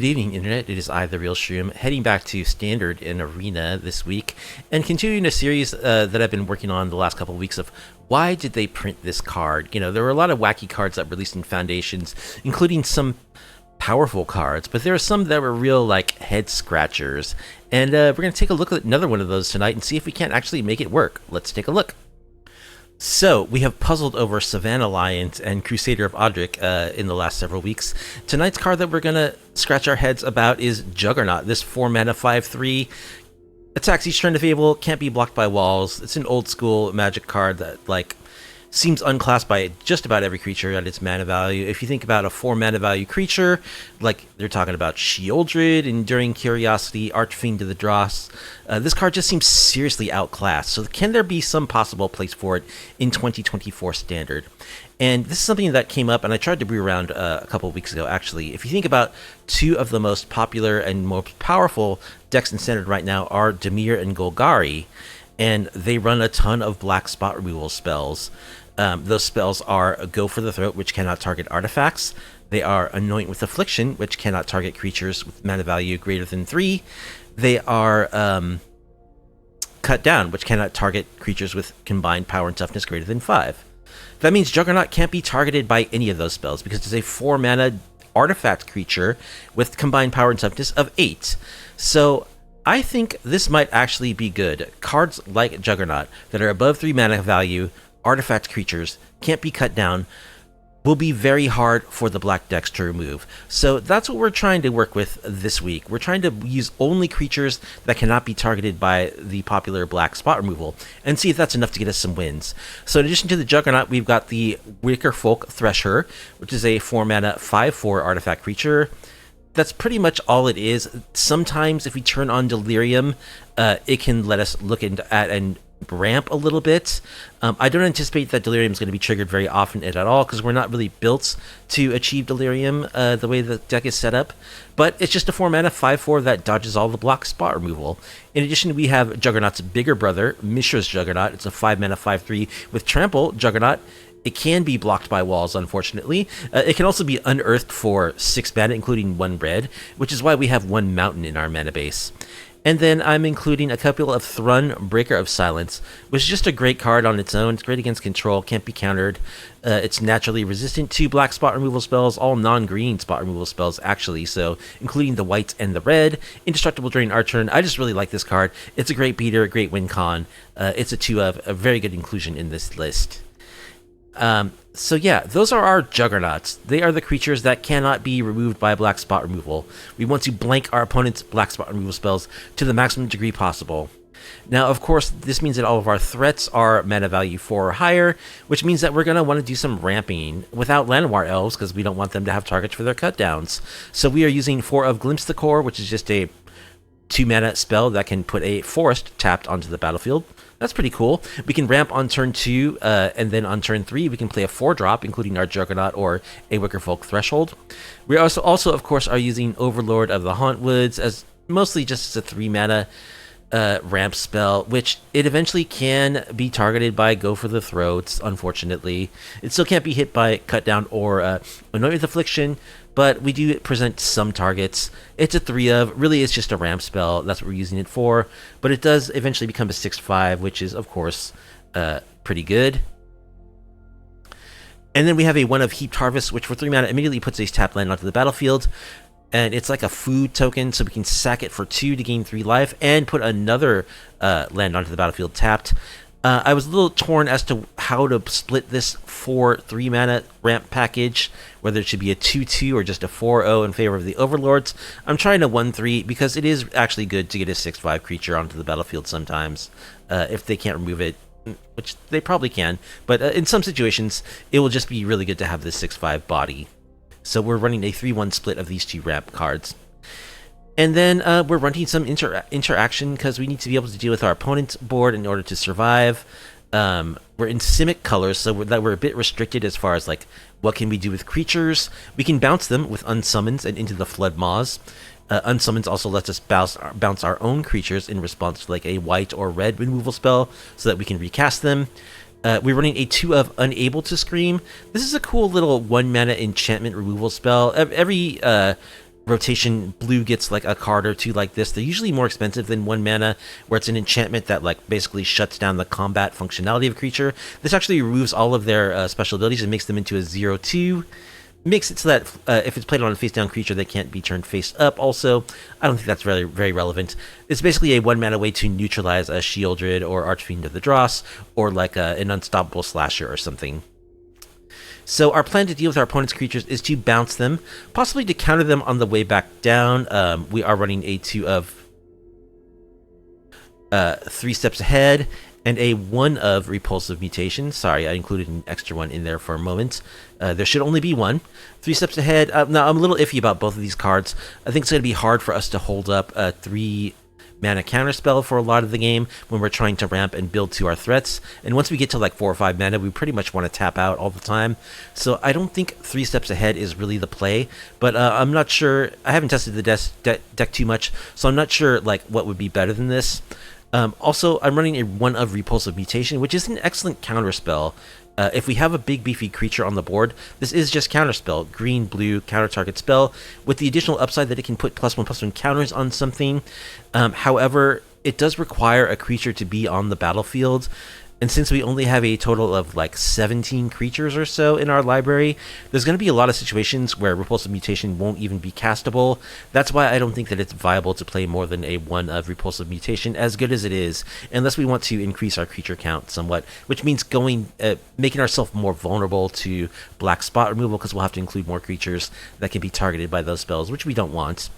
Good evening, Internet. It is I, the Real Shroom, heading back to Standard and Arena this week, and continuing a series that I've been working on the last couple of weeks of why did they print this card? You know, there were a lot of wacky cards that were released in Foundations, including some powerful cards, but there are some that were real, like, head-scratchers. And we're going to take a look at another one of those tonight and see if we can't actually make it work. Let's take a look. So, we have puzzled over Savannah Lions and Crusader of Odric in the last several weeks. Tonight's card that we're going to scratch our heads about is Juggernaut. This 4-mana 5/3 attacks each turn if able, can't be blocked by walls. It's an old-school Magic card that, like, seems unclassed by just about every creature at its mana value. If you think about a 4-mana value creature, like they're talking about Sheoldred, Enduring Curiosity, Archfiend to the Dross, this card just seems seriously outclassed. So can there be some possible place for it in 2024 Standard? And this is something that came up, and I tried to brew around a couple of weeks ago, actually. If you think about two of the most popular and most powerful decks in Standard right now are Dimir and Golgari, and they run a ton of black spot removal spells. Those spells are Go for the Throat, which cannot target artifacts. They are Anoint with Affliction, which cannot target creatures with mana value greater than 3. They are Cut Down, which cannot target creatures with combined power and toughness greater than 5. That means Juggernaut can't be targeted by any of those spells because it's a 4-mana artifact creature with combined power and toughness of 8. So I think this might actually be good. Cards like Juggernaut that are above 3 mana value, artifact creatures, can't be cut down, will be very hard for the black decks to remove. So that's what we're trying to work with this week. We're trying to use only creatures that cannot be targeted by the popular black spot removal and see if that's enough to get us some wins. So in addition to the Juggernaut, we've got the Wickerfolk Thresher, which is a 4-mana 5/4 artifact creature. That's pretty much all it is. Sometimes if we turn on Delirium, it can let us look at and ramp a little bit. I don't anticipate that Delirium is going to be triggered very often at all because we're not really built to achieve Delirium the way the deck is set up. But it's just a 4-mana 5/4 that dodges all the block spot removal. In addition, we have Juggernaut's bigger brother, Mishra's Juggernaut. It's a 5-mana 5/3 with Trample. Juggernaut, it can be blocked by walls, unfortunately. It can also be unearthed for 6 mana, including 1 red, which is why we have 1 mountain in our mana base. And then I'm including a couple of Thrun, Breaker of Silence, which is just a great card on its own. It's great against control, can't be countered. It's naturally resistant to black spot removal spells, all non-green spot removal spells, actually, so including the white and the red. Indestructible during our turn. I just really like this card. It's a great beater, a great win con. It's a 2 of, a very good inclusion in this list. So yeah, those are our Juggernauts. They are the creatures that cannot be removed by black spot removal. We want to blank our opponent's black spot removal spells to the maximum degree possible. Now, of course, this means that all of our threats are mana value 4 or higher, which means that we're going to want to do some ramping without Llanowar Elves because we don't want them to have targets for their cutdowns. So we are using 4 of Glimpse the Core, which is just a 2-mana spell that can put a forest tapped onto the battlefield. That's pretty cool. We can ramp on turn 2, and then on turn 3, we can play a 4-drop, including our Juggernaut or a Wickerfolk Threshold. We also, of course, are using Overlord of the Hauntwoods as mostly just as a 3-mana ramp spell, which it eventually can be targeted by Go for the Throats, unfortunately. It still can't be hit by Cut Down or Anoint with Affliction, but we do present some targets. It's a 3 of, really it's just a ramp spell, that's what we're using it for, but it does eventually become a 6/5, which is, of course, pretty good. And then we have a 1 of Heaped Harvest, which for 3 mana immediately puts a tap land onto the battlefield, and it's like a food token, so we can sack it for 2 to gain 3 life, and put another land onto the battlefield tapped. I was a little torn as to how to split this 4/3 mana ramp package, whether it should be a 2/2 or just a 4/0 in favor of the Overlords. I'm trying a 1/3 because it is actually good to get a 6/5 creature onto the battlefield sometimes, if they can't remove it, which they probably can, but in some situations it will just be really good to have this 6/5 body. So we're running a 3/1 split of these 2 ramp cards. And then we're running some interaction because we need to be able to deal with our opponent's board in order to survive. We're in Simic colors, so we're a bit restricted as far as like what can we do with creatures. We can bounce them with Unsummons and into the Flood Maws. Unsummons also lets us bounce our own creatures in response to like a white or red removal spell so that we can recast them. We're running a 2 of Unable to Scream. This is a cool little 1-mana enchantment removal spell. Every rotation, blue gets like a card or two like this. They're usually more expensive than 1 mana, where it's an enchantment that like basically shuts down the combat functionality of a creature. This actually removes all of their special abilities and makes them into a 0/2. Makes it so that if it's played on a face-down creature, they can't be turned face-up. Also, I don't think that's very, very relevant. It's basically a 1 mana way to neutralize a Sheoldred or Archfiend of the Dross, or like an Unstoppable Slasher or something. So our plan to deal with our opponent's creatures is to bounce them, possibly to counter them on the way back down. We are running a 2 of 3 steps ahead, and a 1 of Repulsive Mutation. Sorry, I included an extra one in there for a moment. There should only be 1. 3 steps ahead. Now, I'm a little iffy about both of these cards. I think it's going to be hard for us to hold up a 3 mana counterspell for a lot of the game when we're trying to ramp and build to our threats. And once we get to like 4 or 5 mana, we pretty much want to tap out all the time. So I don't think 3 steps ahead is really the play, but I'm not sure. I haven't tested the deck too much, so I'm not sure like what would be better than this. Also, I'm running a 1 of Repulsive Mutation, which is an excellent counterspell. If we have a big beefy creature on the board, this is just counterspell. Green, blue, counter target spell, with the additional upside that it can put +1/+1 counters on something. However, it does require a creature to be on the battlefield. And since we only have a total of like 17 creatures or so in our library, there's going to be a lot of situations where Repulsive Mutation won't even be castable. That's why I don't think that it's viable to play more than a 1 of Repulsive Mutation, as good as it is, unless we want to increase our creature count somewhat, which means making ourselves more vulnerable to black spot removal, because we'll have to include more creatures that can be targeted by those spells, which we don't want.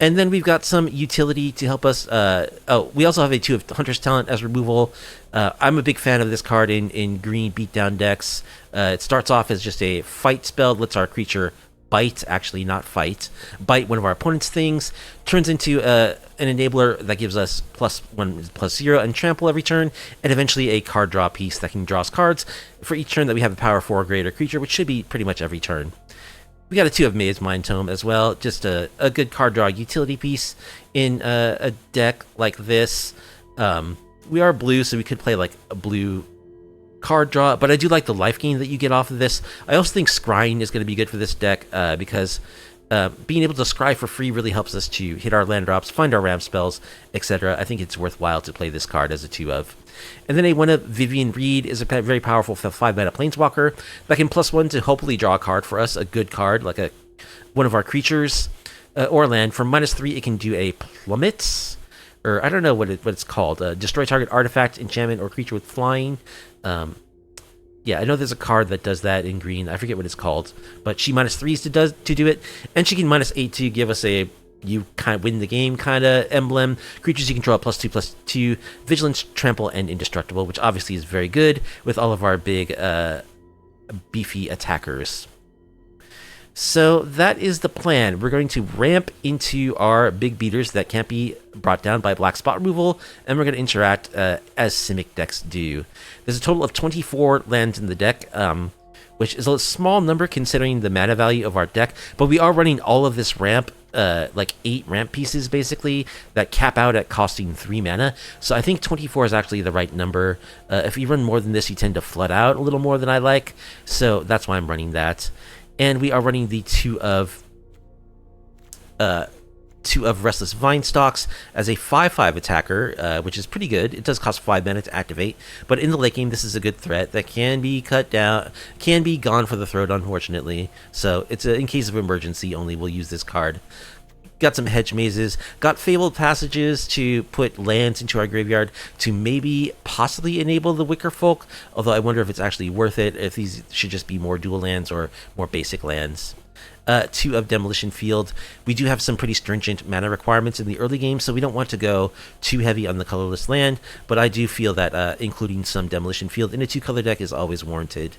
And then we've got some utility to help us. We also have a 2 of Hunter's Talent as removal. I'm a big fan of this card in green beatdown decks. It starts off as just a fight spell, lets our creature bite, actually not fight, bite one of our opponent's things, turns into an enabler that gives us +1/+0 and trample every turn, and eventually a card draw piece that can draw us cards for each turn that we have a power 4 or greater creature, which should be pretty much every turn. We got a 2 of Maze Mind Tome as well, just a good card draw utility piece in a deck like this. We are blue, so we could play like a blue card draw, but I do like the life gain that you get off of this. I also think scrying is going to be good for this deck because being able to scry for free really helps us to hit our land drops, find our ramp spells, etc. I think it's worthwhile to play this card as a 2 of. And then a 1 of Vivian Reed is a very powerful 5 mana planeswalker that can +1 to hopefully draw a card for us, a good card, like one of our creatures or land. For -3, it can do a plummet, or I don't know what it's called. Destroy target artifact, enchantment, or creature with flying. Yeah, I know there's a card that does that in green. I forget what it's called, but she -3s to do it, and she can -8 to give us a you kind of win the game kind of emblem. Creatures you control +2/+2, vigilance, trample, and indestructible, which obviously is very good with all of our big beefy attackers. So that is the plan. We're going to ramp into our big beaters that can't be brought down by black spot removal, and we're going to interact as Simic decks do. There's a total of 24 lands in the deck, which is a small number considering the mana value of our deck, but we are running all of this ramp, like 8 ramp pieces basically, that cap out at costing 3 mana, so I think 24 is actually the right number. If you run more than this, you tend to flood out a little more than I like, so that's why I'm running that. And we are running the 2 of Restless Vinestalks as a 5/5 attacker, which is pretty good. It does cost 5 mana to activate, but in the late game, this is a good threat that can be cut down, can be gone for the throat, unfortunately. So it's in case of emergency only, we'll use this card. Got some hedge mazes, got Fabled Passages to put lands into our graveyard to maybe possibly enable the Wickerfolk, although I wonder if it's actually worth it, if these should just be more dual lands or more basic lands. 2 of Demolition Field. We do have some pretty stringent mana requirements in the early game, so we don't want to go too heavy on the colorless land, but I do feel that including some Demolition Field in a 2-color deck is always warranted.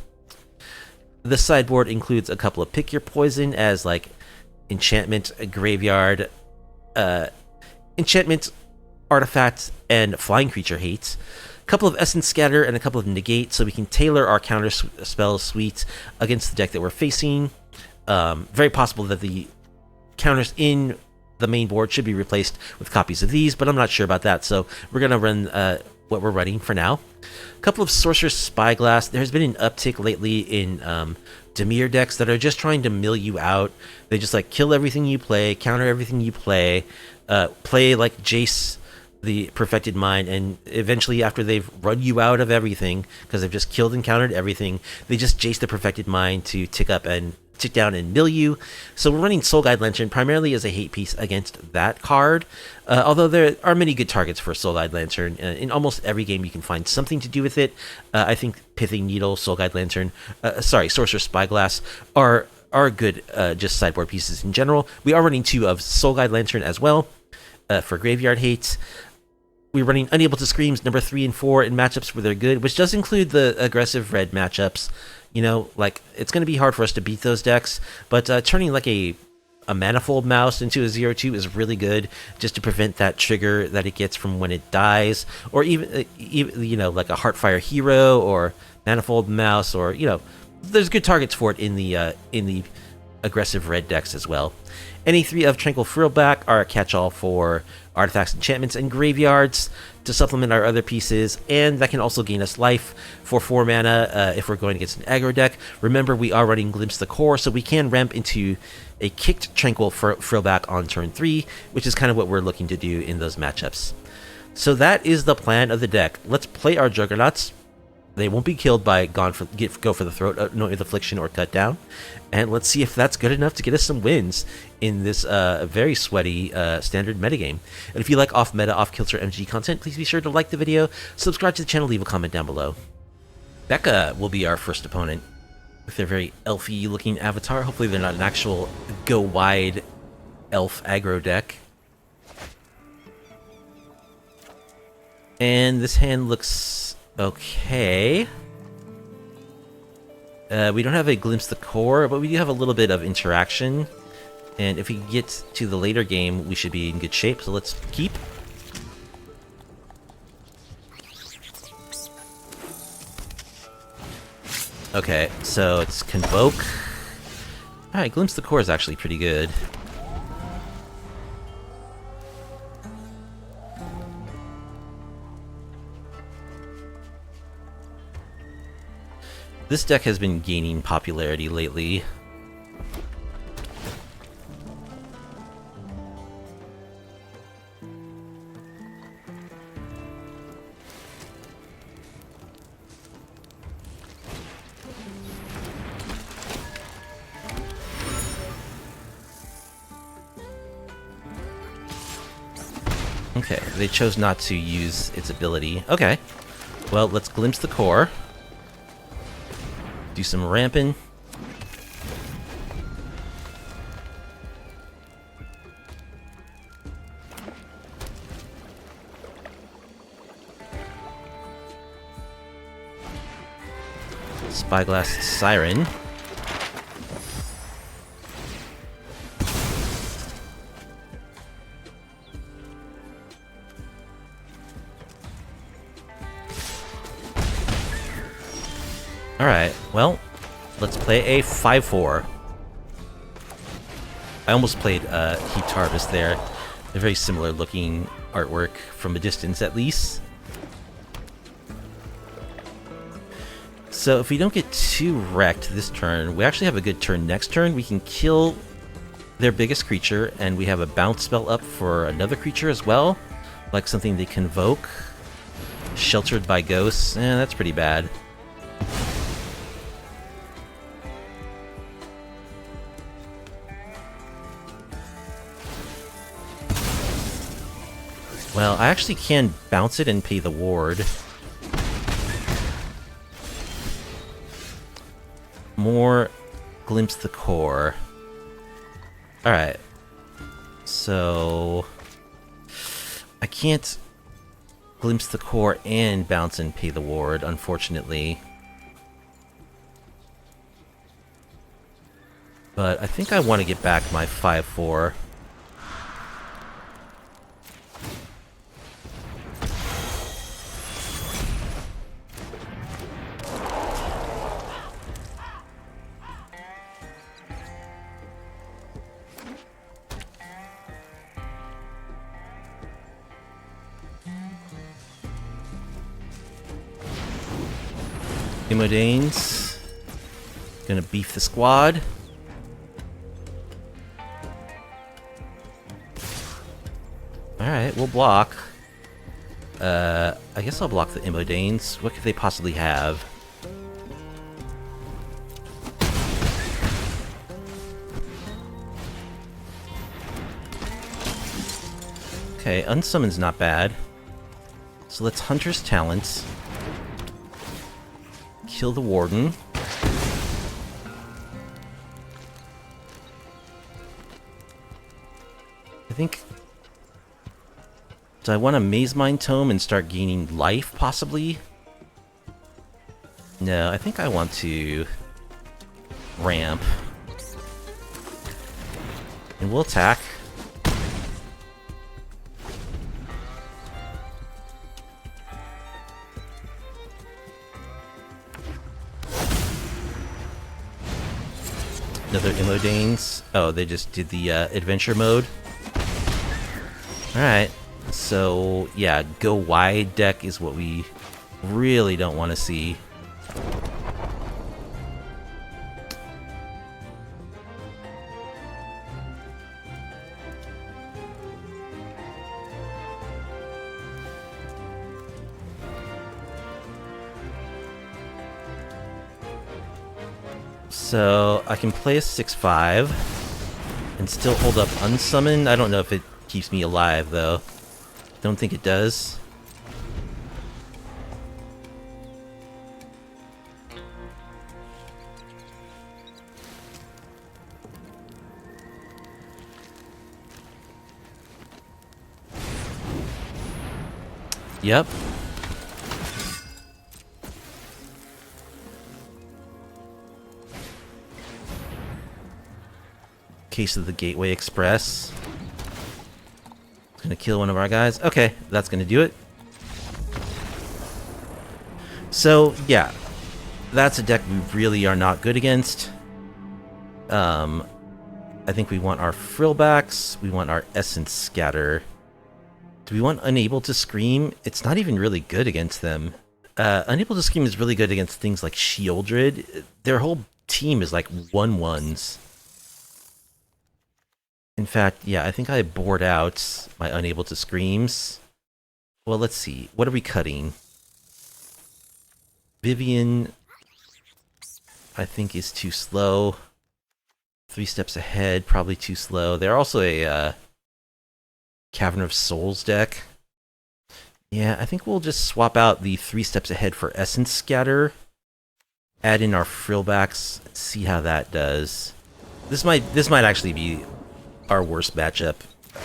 The sideboard includes a couple of Pick Your Poison as like enchantment, graveyard, enchantment, artifact, and flying creature hates. A couple of Essence Scatter and a couple of Negate, so we can tailor our counter spell suite against the deck that we're facing. Very possible that the counters in the main board should be replaced with copies of these, but I'm not sure about that, so we're going to run what we're running for now. A couple of Sorcerer's Spyglass. There's been an uptick lately in Dimir decks that are just trying to mill you out. They just like kill everything you play, counter everything you play, play like Jace the Perfected Mind, and eventually after they've run you out of everything, because they've just killed and countered everything, they just Jace the Perfected Mind to tick down and mill you. So we're running Soul Guide Lantern primarily as a hate piece against that card, although there are many good targets for Soul Guide Lantern. In almost every game you can find something to do with it. I think Pithing Needle, Soul Guide Lantern, Sorcerer's Spyglass are good just sideboard pieces in general. We are running 2 of Soul Guide Lantern as well for Graveyard Hate. We're running Unable to Screams number 3 and 4 in matchups where they're good, which does include the aggressive red matchups. You know, like, it's going to be hard for us to beat those decks, but turning like a Manifold Mouse into a 0/2 is really good, just to prevent that trigger that it gets from when it dies, or even you know, like a Heartfire Hero or Manifold Mouse, or, you know, there's good targets for it in the aggressive red decks as well. Any 3 of Tranquil Frillback are a catch-all for artifacts, enchantments, and graveyards to supplement our other pieces, and that can also gain us life for 4 mana if we're going against an aggro deck. Remember, we are running Glimpse the Core, so we can ramp into a kicked Tranquil Frillback on turn 3, which is kind of what we're looking to do in those matchups. So that is the plan of the deck. Let's play our Juggernauts. They won't be killed by Go for the Throat, Anoint with Affliction, or Cut Down. And let's see if that's good enough to get us some wins in this very sweaty standard metagame. And if you like off-meta, off-kilter MG content, please be sure to like the video, subscribe to the channel, leave a comment down below. Becca will be our first opponent with their very elfy-looking avatar. Hopefully they're not an actual go-wide elf aggro deck. And this hand looks okay. We don't have a Glimpse the Core, but we do have a little bit of interaction. And if we get to the later game, we should be in good shape, so let's keep. Okay, so it's Convoke. Alright, Glimpse the Core is actually pretty good. This deck has been gaining popularity lately. Okay, they chose not to use its ability. Okay, well, let's Glimpse the Core. Do some ramping. Spyglass Siren. Alright, well, let's play a 5/4. I almost played Heaped Harvest there. They're very similar looking artwork from a distance, at least. So if we don't get too wrecked this turn, we actually have a good turn next turn. We can kill their biggest creature, and we have a bounce spell up for another creature as well, like something they Convoke. Sheltered by Ghosts. That's pretty bad. Well, I actually can bounce it and pay the ward. More Glimpse the Core. Alright. So I can't Glimpse the Core and bounce and pay the ward, unfortunately. But I think I want to get back my 5/4. Imodanes. Gonna beef the squad. Alright, we'll block. I guess I'll block the Immodanes. What could they possibly have? Okay, Unsummon's not bad. So let's Hunter's Talents. Kill the Warden. I think... Do I want a Maze Mind Tome and start gaining life, possibly? No, I think I want to... ramp. And we'll attack. Another Immodanes. Oh, they just did the adventure mode. Alright. So, yeah, go wide deck is what we really don't want to see. So, I can play a 6/5 and still hold up Unsummon. I don't know if it keeps me alive, though. Don't think it does. Yep. Case of the Gateway Express. Gonna kill one of our guys. Okay, that's gonna do it. So, yeah. That's a deck we really are not good against. I think we want our Frillbacks. We want our Essence Scatter. Do we want Unable to Scream? It's not even really good against them. Unable to Scream is really good against things like Sheoldred. Their whole team is like 1/1s. In fact, yeah, I think I bored out my Unable to Screams. Well, let's see. What are we cutting? Vivian, I think, is too slow. 3 steps ahead, probably too slow. They're also a Cavern of Souls deck. Yeah, I think we'll just swap out the 3 steps ahead for Essence Scatter. Add in our Frillbacks, see how that does. This might actually be our worst matchup.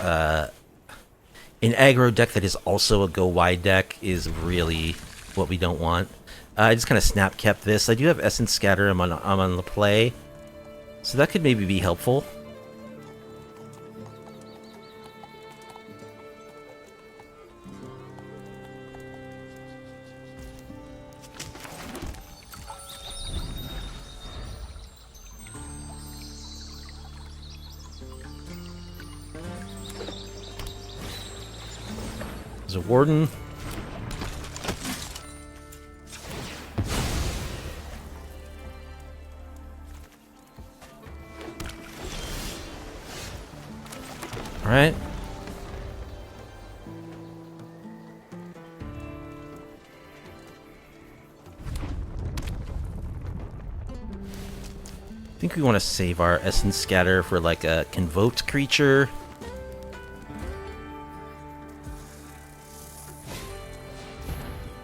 An aggro deck that is also a go wide deck is really what we don't want. I just kind of snap kept this. I do have Essence Scatter. I'm on the play, so that could maybe be helpful. A Warden. All right. I think we want to save our Essence Scatter for like a Convoked creature.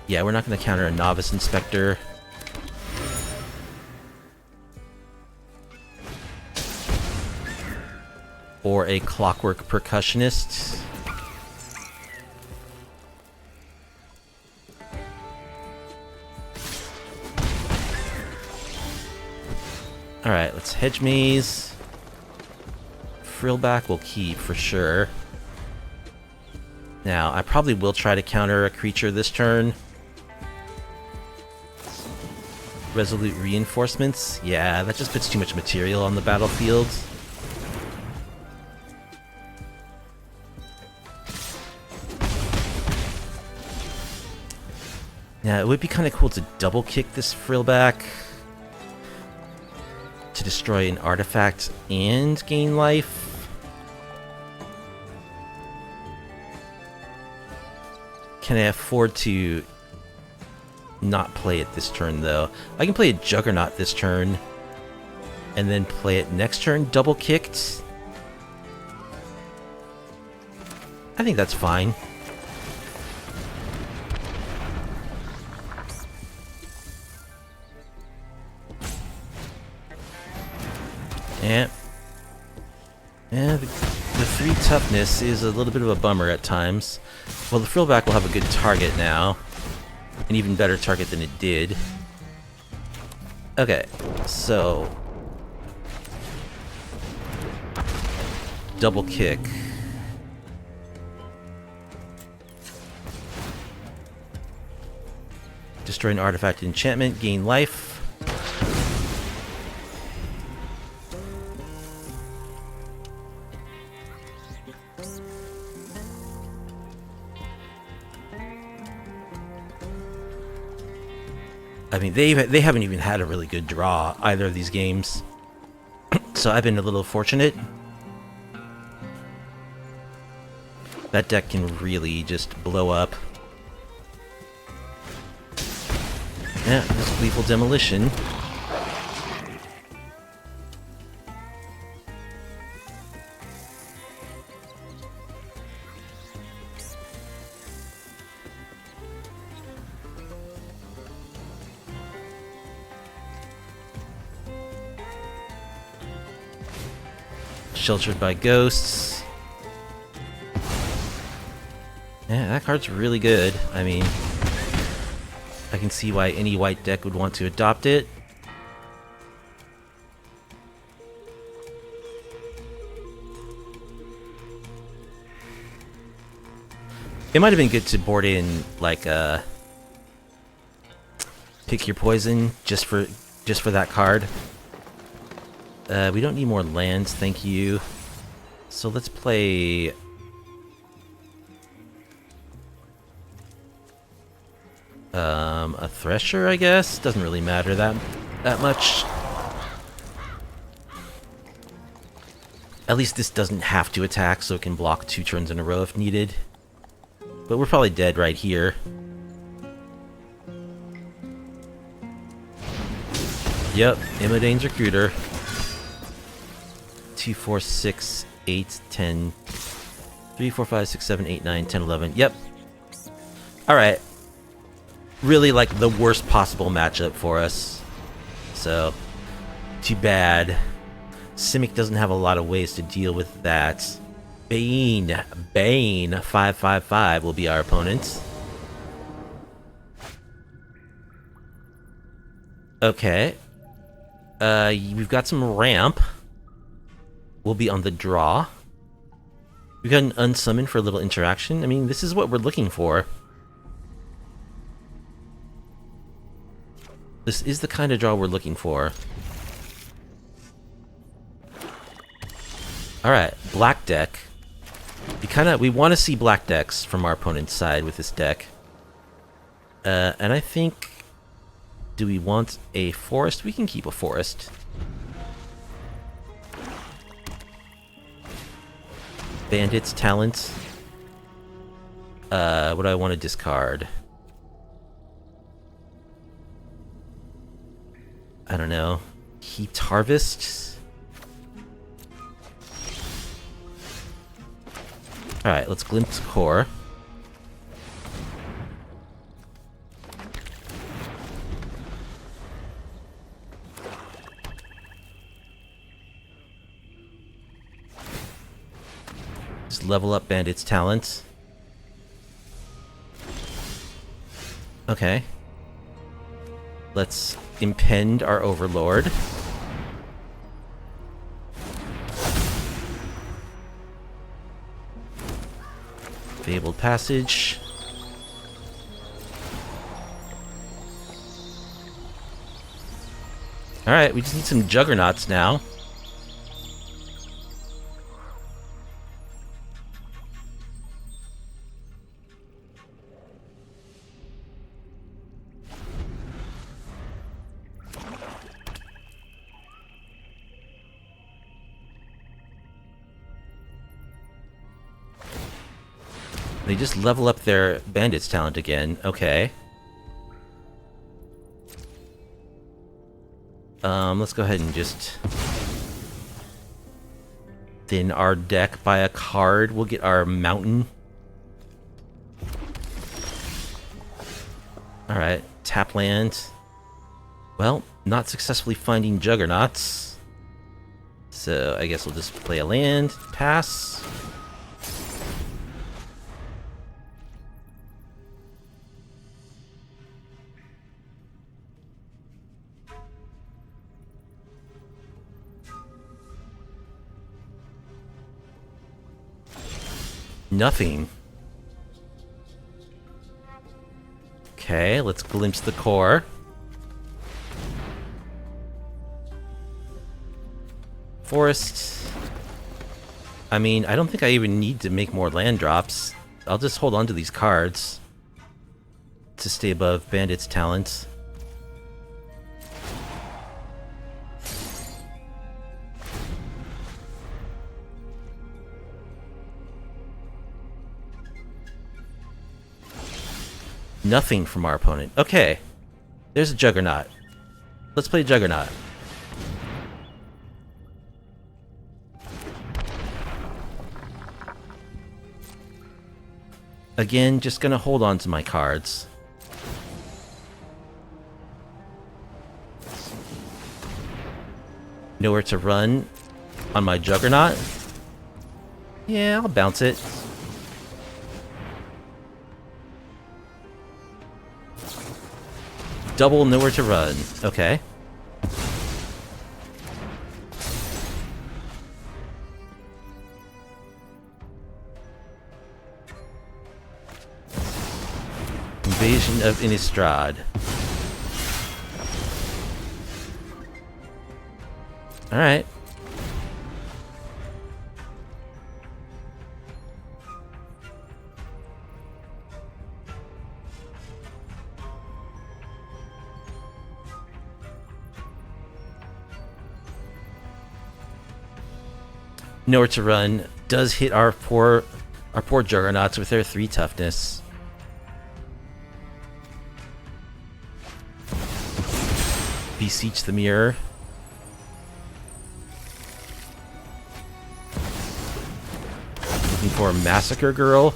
Yeah, we're not going to counter a Novice Inspector. Or a Clockwork Percussionist. Alright, let's Hedge Maze. Frillback will keep for sure. Now, I probably will try to counter a creature this turn. Resolute Reinforcements? Yeah, that just puts too much material on the battlefield. Yeah, it would be kind of cool to double kick this Frillback. to destroy an artifact and gain life. Can I afford to not play it this turn, though? I can play a Juggernaut this turn, and then play it next turn, double kicked. I think that's fine. Yeah, the 3 toughness is a little bit of a bummer at times. Well, the Frillback will have a good target now. An even better target than it did. Okay, so... double kick. Destroy an artifact enchantment, gain life. I mean, they haven't even had a really good draw, either of these games. So I've been a little fortunate. That deck can really just blow up. Yeah, this Lethal Demolition. Sheltered by Ghosts. Yeah, that card's really good. I mean, I can see why any white deck would want to adopt it. It might have been good to board in, like, pick your poison just for that card. We don't need more lands, thank you. So let's play... a Thresher, I guess? Doesn't really matter that much. At least this doesn't have to attack, so it can block 2 turns in a row if needed. But we're probably dead right here. Yep, Immodane's Recruiter. 2, 4, 6, 8, 10... 3, 4, 5, 6, 7, 8, 9, 10, 11. Yep. Alright. Really, like, the worst possible matchup for us. So, too bad. Simic doesn't have a lot of ways to deal with that. Bane, 5/5/5 will be our opponent. Okay. We've got some ramp. We'll be on the draw. We've got an unsummon for a little interaction. I mean, this is what we're looking for. This is the kind of draw we're looking for. Alright, black deck. We want to see black decks from our opponent's side with this deck. And I think... do we want a forest? We can keep a forest. Bandit's Talent. What do I want to discard? I don't know. Heaped Harvest? Alright, let's Glimpse Core. Just level up Bandit's Talent. Okay. Let's impend our Overlord. Fabled Passage. Alright, we just need some Juggernauts now. They just level up their bandits talent again. Okay. Let's go ahead and just thin our deck by a card. We'll get our mountain. Alright, tap land. Well, not successfully finding Juggernauts. So I guess we'll just play a land, pass. Nothing. Okay, let's glimpse the core. Forest. I mean, I don't think I even need to make more land drops. I'll just hold on to these cards to stay above Bandit's talents. Nothing from our opponent. Okay. There's a Juggernaut. Let's play Juggernaut. Again, just gonna hold on to my cards. Nowhere to run on my Juggernaut. Yeah, I'll bounce it. Double nowhere to run. Okay. Invasion of Innistrad. Alright. Nowhere to run does hit our poor Juggernauts with their 3 toughness. Beseech the mirror. Looking for a Massacre Girl.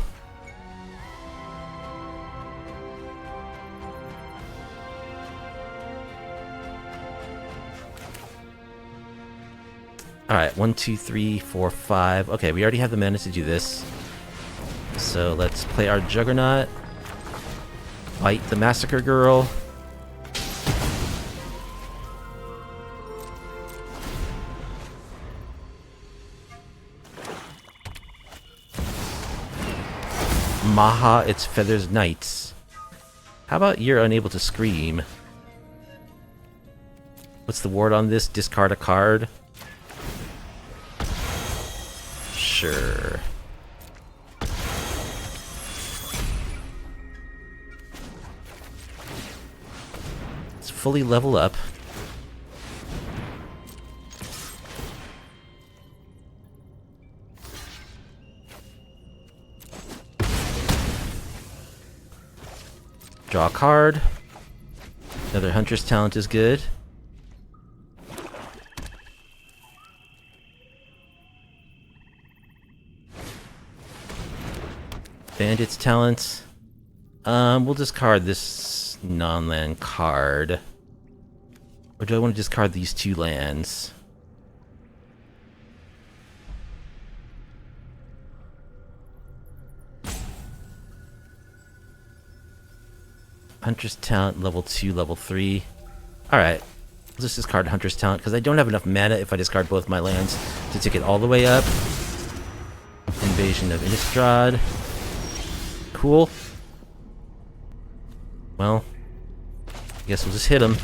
Alright, 1, 2, 3, 4, 5. Okay, we already have the mana to do this. So let's play our Juggernaut. Fight the Massacre Girl. Maha, its feathers knights. How about you're unable to scream? What's the ward on this? Discard a card? Sure. Let's fully level up. Draw a card. Another Hunter's Talent is good. Bandit's Talent. We'll discard this non-land card. Or do I want to discard these 2 lands? Hunter's Talent, level 2, level 3. Alright. Let's just discard Hunter's Talent, because I don't have enough mana if I discard both my lands to take it all the way up. Invasion of Innistrad. Cool. Well, I guess we'll just hit him.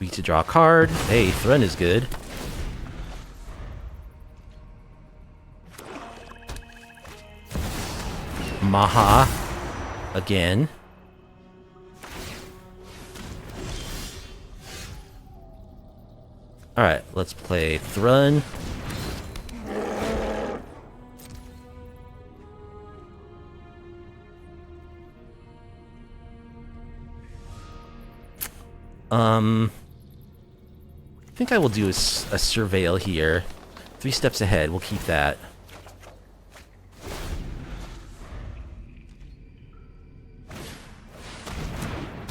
We get to draw a card. Hey, Thrun is good. Maha. Again. Alright, let's play Thrun. I think I will do a surveil here. 3 steps ahead, we'll keep that.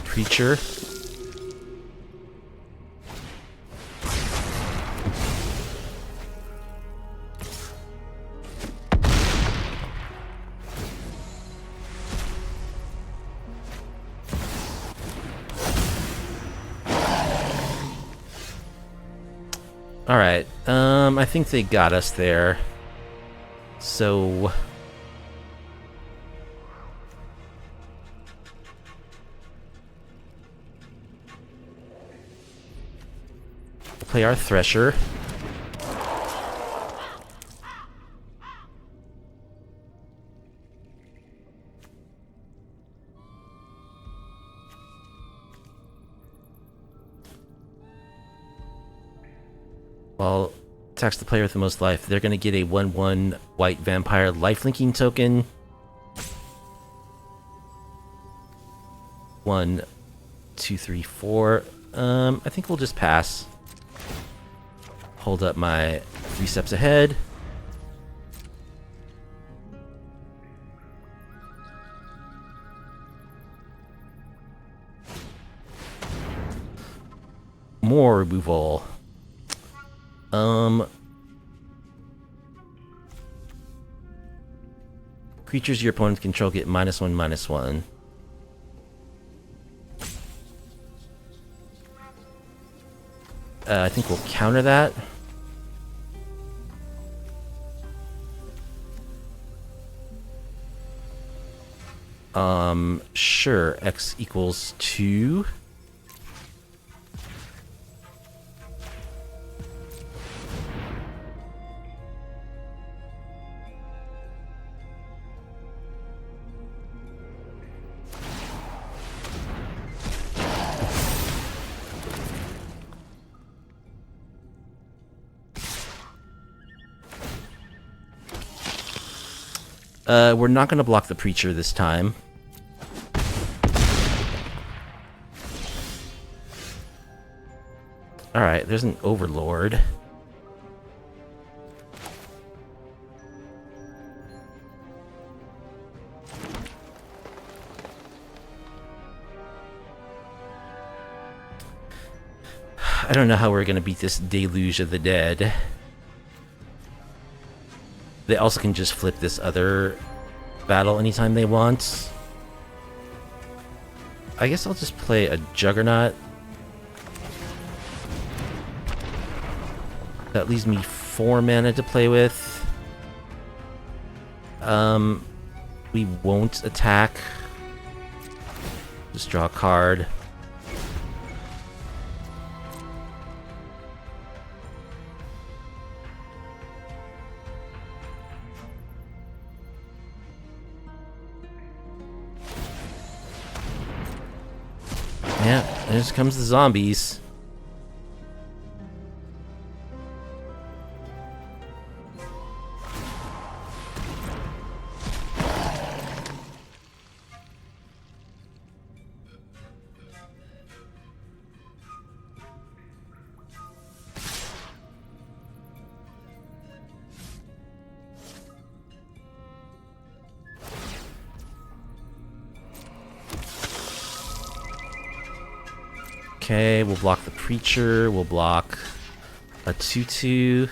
Preacher. Alright, I think they got us there. So... we'll play our Thresher. Well, attacks the player with the most life. They're going to get a 1/1 white vampire lifelinking token. 1, 2, 3, 4. I think we'll just pass. Hold up my 3 steps ahead. More removal. Creatures your opponents control get -1/-1. I think we'll counter that. Sure. X equals 2. We're not going to block the Preacher this time. Alright, there's an Overlord. I don't know how we're going to beat this Deluge of the Dead. They also can just flip this other battle anytime they want. I guess I'll just play a Juggernaut. That leaves me 4 mana to play with. We won't attack. Just draw a card. Yeah, here comes the zombies. Okay, we'll block the Preacher, we'll block a 2/2.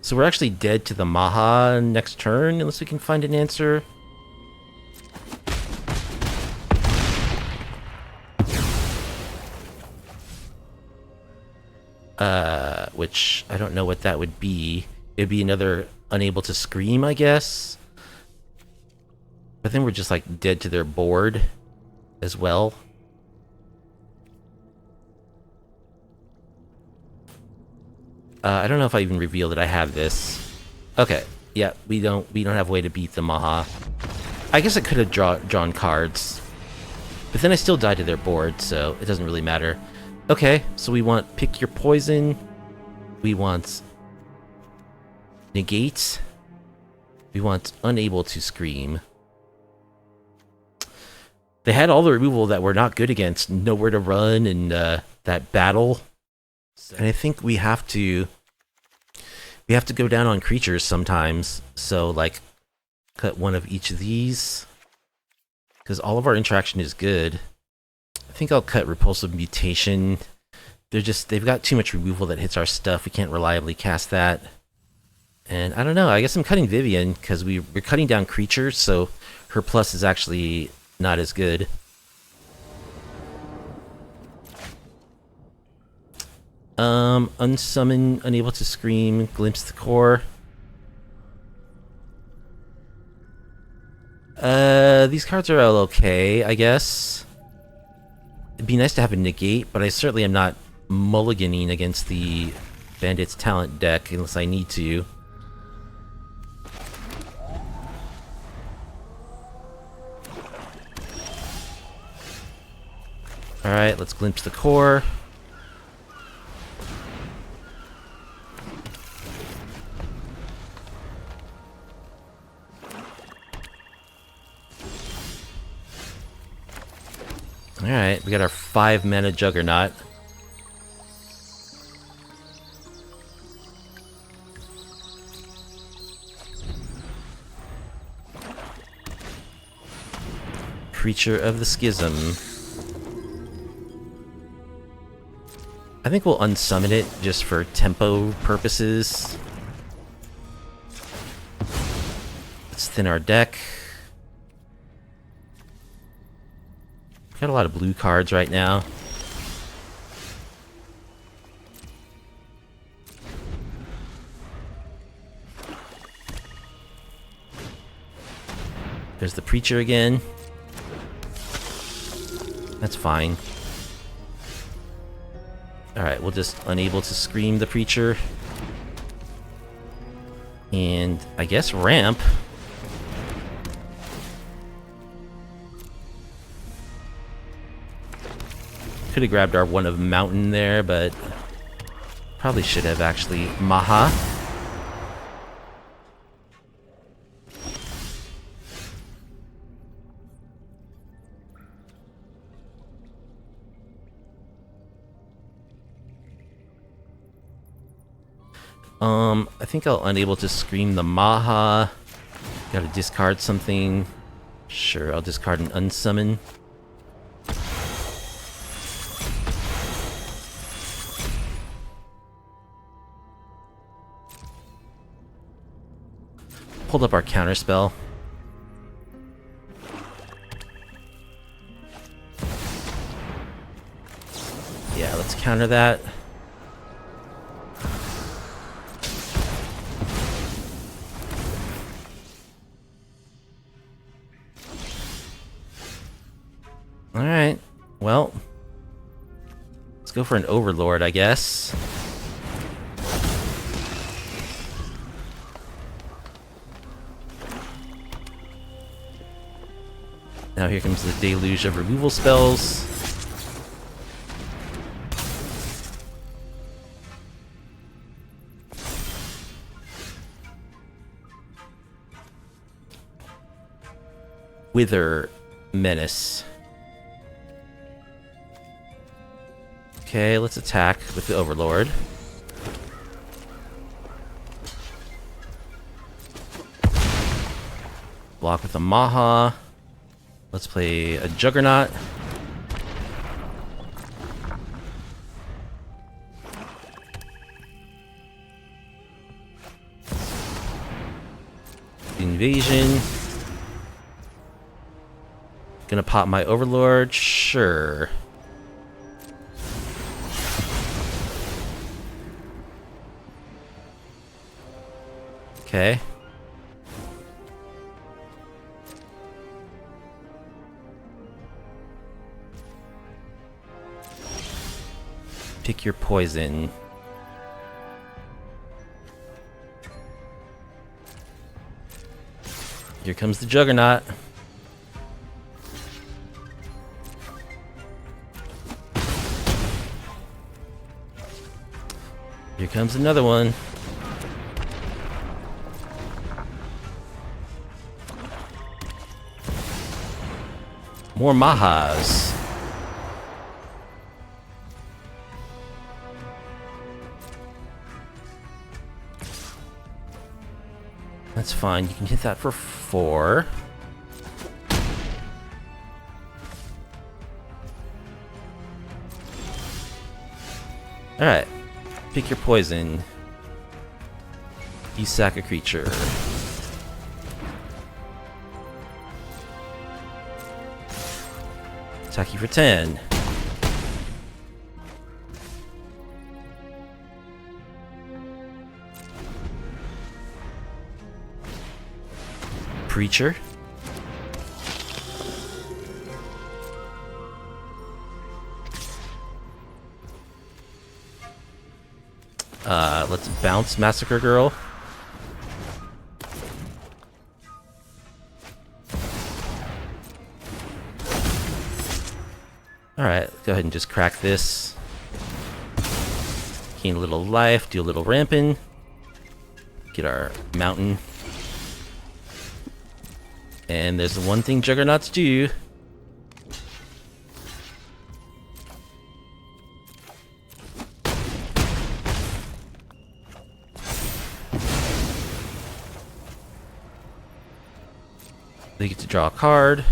So we're actually dead to the Maha next turn, unless we can find an answer. Which, I don't know what that would be. It'd be another Unable to Scream, I guess. But then we're just like dead to their board as well. I don't know if I even revealed that I have this. Okay, yeah, we don't have a way to beat the Maha. I guess I could have drawn cards, but then I still died to their board, so it doesn't really matter. Okay, so we want Pick Your Poison. We want negate. We want unable to scream. They had all the removal that we're not good against. Nowhere to run and that battle. And I think we have to go down on creatures sometimes. So like cut one of each of these. Because all of our interaction is good. I think I'll cut Repulsive Mutation. They've got too much removal that hits our stuff. We can't reliably cast that. And I don't know, I guess I'm cutting Vivian because we're cutting down creatures, so her plus is actually not as good. Unsummon, unable to scream, glimpse the core. These cards are all okay, I guess. It'd be nice to have a negate, but I certainly am not mulliganing against the Bandit's Talent deck unless I need to. Alright, let's glimpse the core. Alright, we got our 5 mana Juggernaut. Creature of the Schism. I think we'll unsummon it just for tempo purposes. Let's thin our deck. Got a lot of blue cards right now. There's the Preacher again. That's fine. Alright, we'll just unable to scream the Preacher. And I guess ramp. Could have grabbed our one of Mountain there, but probably should have actually. Maha. I think I'll unable to scream the Maha. Gotta discard something. Sure, I'll discard an unsummon. Pulled up our counterspell. Yeah, let's counter that. Alright, well, let's go for an Overlord, I guess. Now here comes the deluge of removal spells. Wither Menace. Okay, let's attack with the Overlord. Block with the Maha. Let's play a Juggernaut. Invasion. Gonna pop my Overlord? Sure. Okay. Pick your poison. Here comes the Juggernaut. Here comes another one. More Mahas. That's fine. You can hit that for 4. Alright. Pick your poison. You sack a creature. Attack you for 10. Preacher. Let's bounce Massacre Girl. Alright, go ahead and just crack this. Gain a little life, do a little ramping. Get our mountain. And there's the one thing Juggernauts do. They get to draw a card.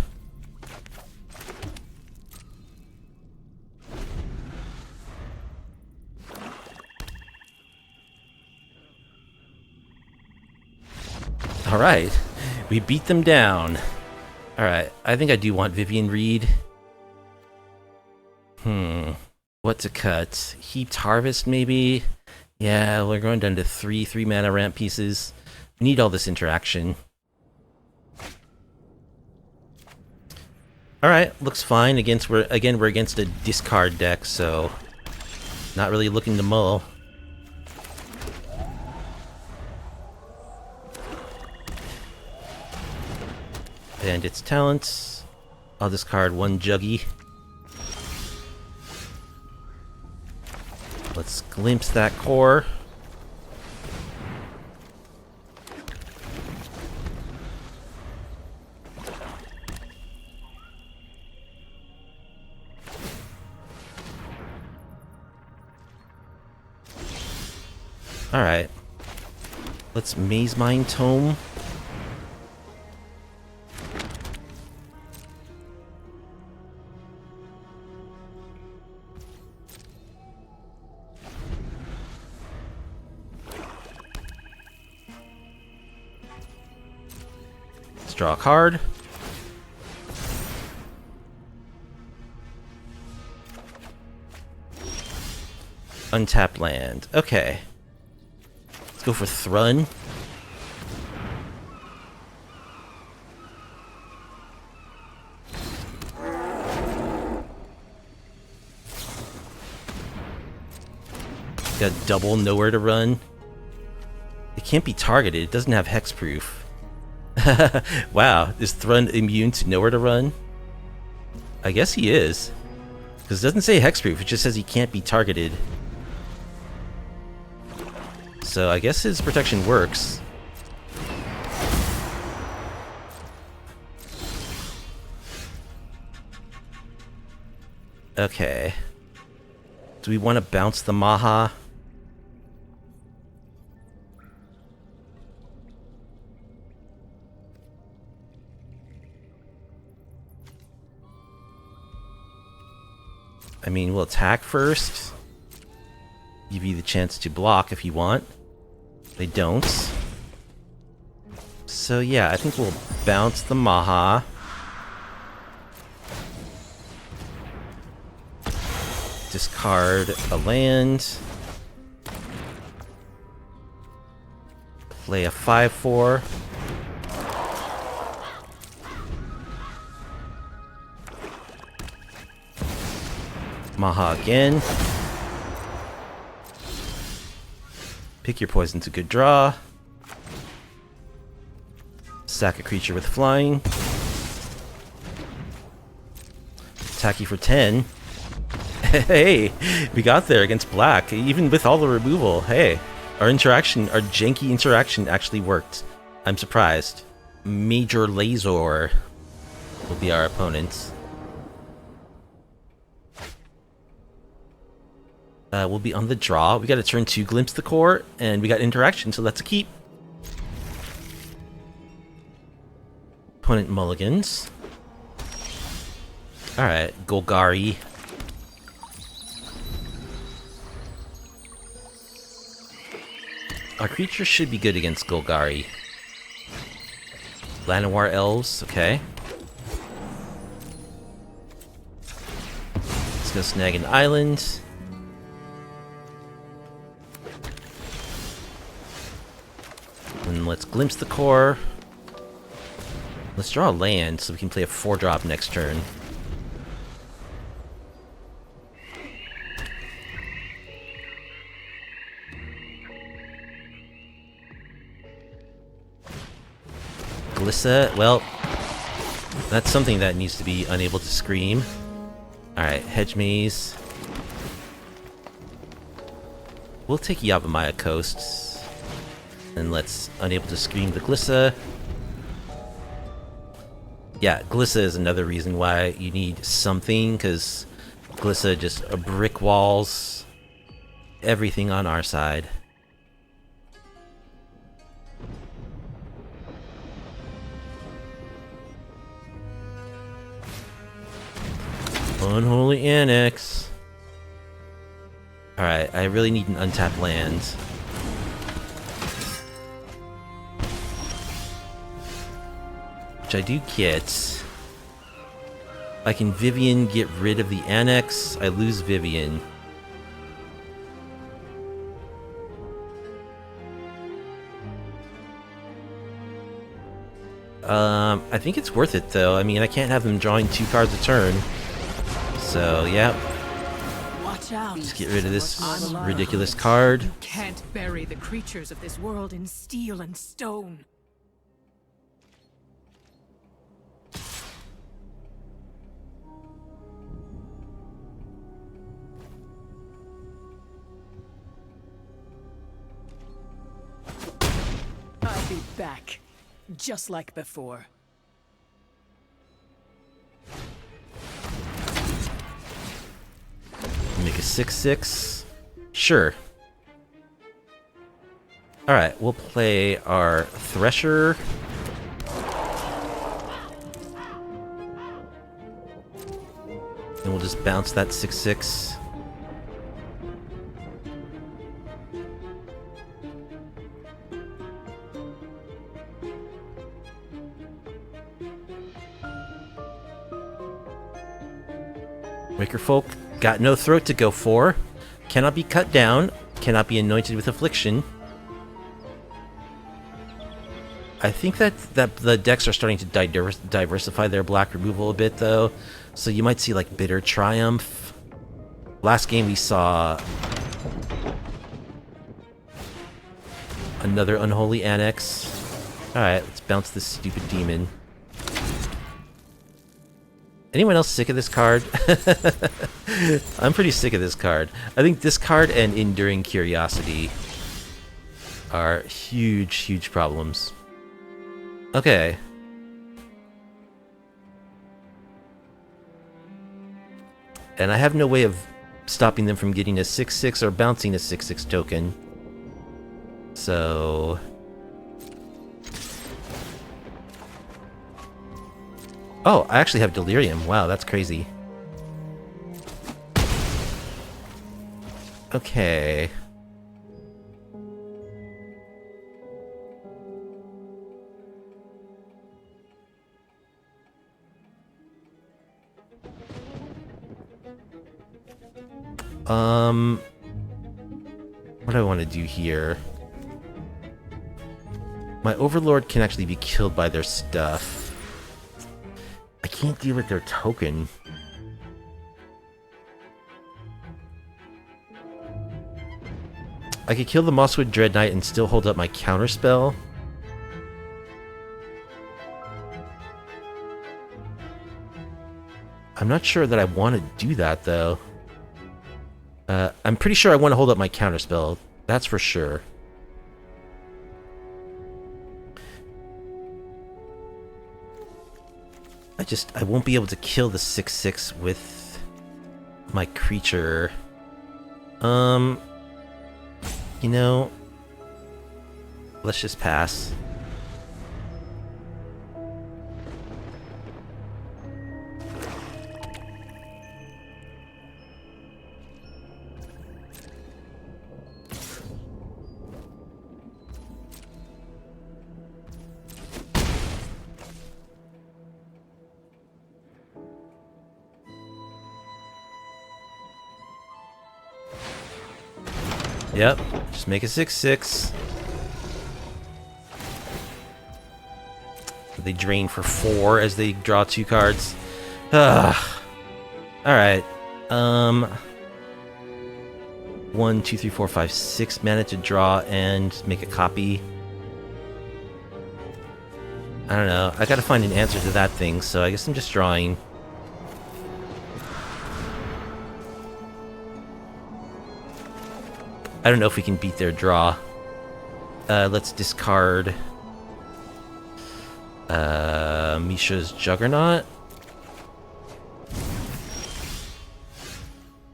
Alright, we beat them down. Alright, I think I do want Vivian Reed. What to cut? Heaped Harvest, maybe? Yeah, we're going down to 3 mana ramp pieces. We need all this interaction. Alright, looks fine. We're against a discard deck, so not really looking to mull. And its talents. I'll discard 1 Juggy. Let's glimpse that core. Alright. Let's Maze Mine Tome. Let's draw a card. Untapped land. Okay. Let's go for Thrun. Got double nowhere to run. It can't be targeted. It doesn't have hexproof. Wow, is Thrun immune to nowhere to run? I guess he is. Because it doesn't say hexproof, it just says he can't be targeted. So I guess his protection works. Okay. Do we want to bounce the Maha? I mean, we'll attack first. Give you the chance to block if you want. They don't. So yeah, I think we'll bounce the Maha. Discard a land. Play a 5/4. Maha again. Pick your poison's a good draw. Sack a creature with flying. Attack you for 10. Hey, we got there against black, even with all the removal. Hey, our janky interaction actually worked. I'm surprised. Major Laser will be our opponent. We'll be on the draw. We got a turn 2 Glimpse the Core, and we got interaction, so that's a keep. Opponent mulligans. Alright, Golgari. Our creature should be good against Golgari. Llanowar Elves, okay. Let's go snag an island. And let's Glimpse the Core. Let's draw a land so we can play a 4-drop next turn. Glissa, well, that's something that needs to be unable to scream. Alright, Hedge Maze. We'll take Yavimaya Coast. And let's unable to scream the Glissa. Yeah, Glissa is another reason why you need something, because Glissa just brick walls everything on our side. Unholy Annex. Alright, I really need an untapped land. Which I do get. I can Vivian get rid of the Annex. I lose Vivian. I think it's worth it though. I mean, I can't have them drawing 2 cards a turn. So, yeah. Watch out. Just get rid of this ridiculous card. You can't bury the creatures of this world in steel and stone. I'll be back, just like before. Make a 6/6. Sure. Alright, we'll play our Thresher. And we'll just bounce that 6/6. Wickerfolk got no throat to go for. Cannot be cut down. Cannot be anointed with Affliction. I think that the decks are starting to diversify their black removal a bit, though. So you might see, like, Bitter Triumph. Last game we saw another Unholy Annex. Alright, let's bounce this stupid demon. Anyone else sick of this card? I'm pretty sick of this card. I think this card and Enduring Curiosity are huge, huge problems. Okay. And I have no way of stopping them from getting a 6/6 or bouncing a 6/6 token. So... Oh, I actually have Delirium. Wow, that's crazy. Okay. What do I want to do here? My Overlord can actually be killed by their stuff. I can't deal with their token. I could kill the Mosswood Dread Knight and still hold up my counterspell. I'm not sure that I want to do that, though. I'm pretty sure I want to hold up my counterspell. That's for sure. I won't be able to kill the 6/6 with my creature. You know, let's just pass. Yep, just make a 6/6. They drain for 4 as they draw 2 cards. Ugh. Alright. 1, 2, 3, 4, 5, 6 mana to draw and make a copy. I don't know. I gotta find an answer to that thing, so I guess I'm just drawing. I don't know if we can beat their draw. Let's discard Mishra's Juggernaut.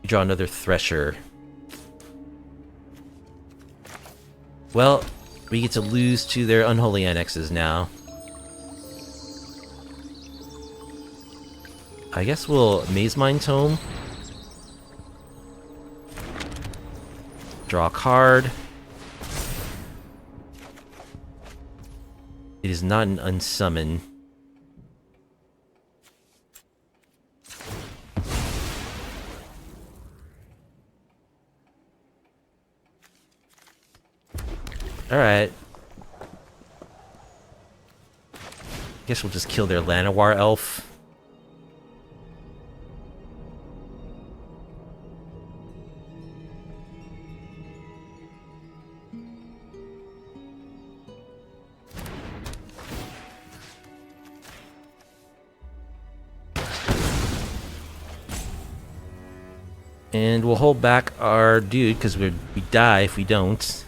We draw another Thresher. Well, we get to lose to their Unholy Annexes now. I guess we'll Maze Mine Tome. Draw a card. It is not an unsummon. Alright. Guess we'll just kill their Llanowar elf. And we'll hold back our dude, because we die if we don't.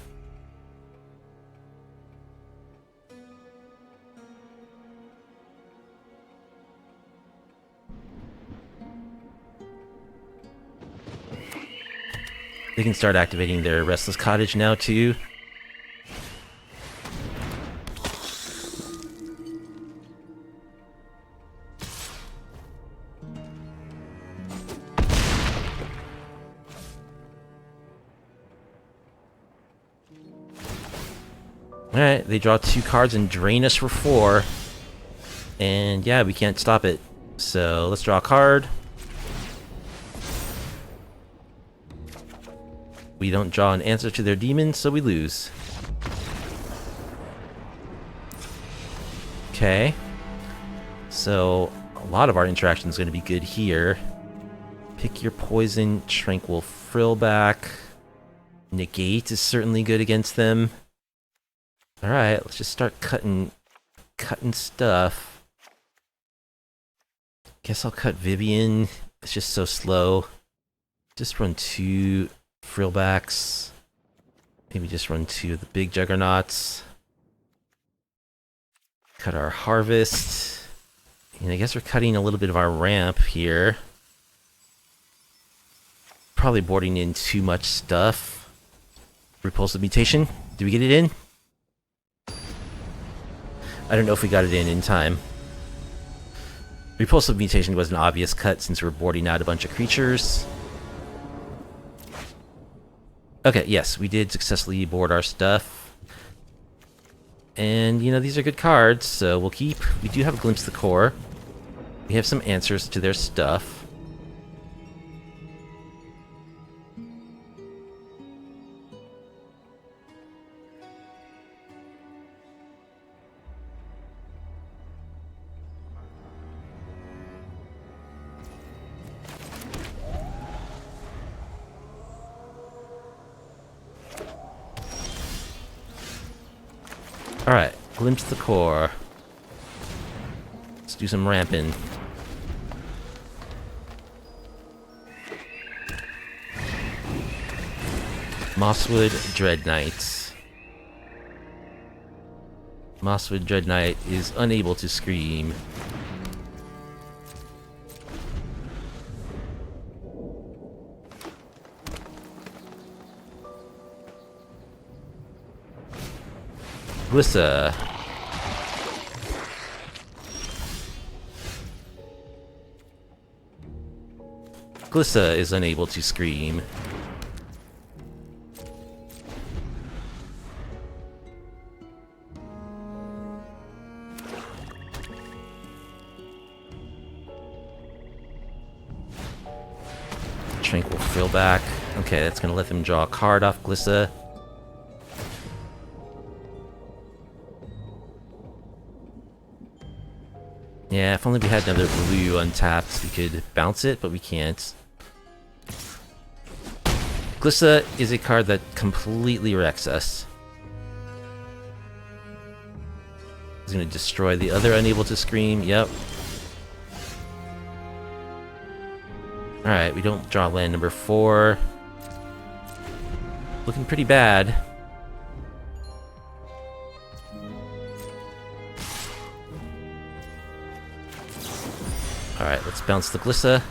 They can start activating their Restless Cottage now, too. Alright, they draw 2 cards and drain us for 4. And yeah, we can't stop it. So let's draw a card. We don't draw an answer to their demon, so we lose. Okay. So a lot of our interaction is going to be good here. Pick your poison, Tranquil Frillback. Negate is certainly good against them. Alright, let's just start cutting stuff. Guess I'll cut Vivian. It's just so slow. Just run 2 Frillbacks. Maybe just run 2 of the big Juggernauts. Cut our Harvest. And I guess we're cutting a little bit of our ramp here. Probably boarding in too much stuff. Repulsive Mutation. Did we get it in? I don't know if we got it in time. Repulsive Mutation was an obvious cut since we're boarding out a bunch of creatures. Okay, yes, we did successfully board our stuff. And, you know, these are good cards, so we'll keep. We do have a Glimpse of the Core. We have some answers to their stuff. Alright, Glimpse the Core. Let's do some ramping. Mosswood Dread Knight. Mosswood Dread Knight is unable to scream. Glissa. Glissa is unable to scream. Tranquil Frill back. Okay, that's gonna let them draw a card off Glissa. Yeah, if only we had another blue untapped, we could bounce it, but we can't. Glissa is a card that completely wrecks us. He's gonna destroy the other unable to scream, yep. Alright, we don't draw land number 4. Looking pretty bad. Alright, let's bounce the Glissa.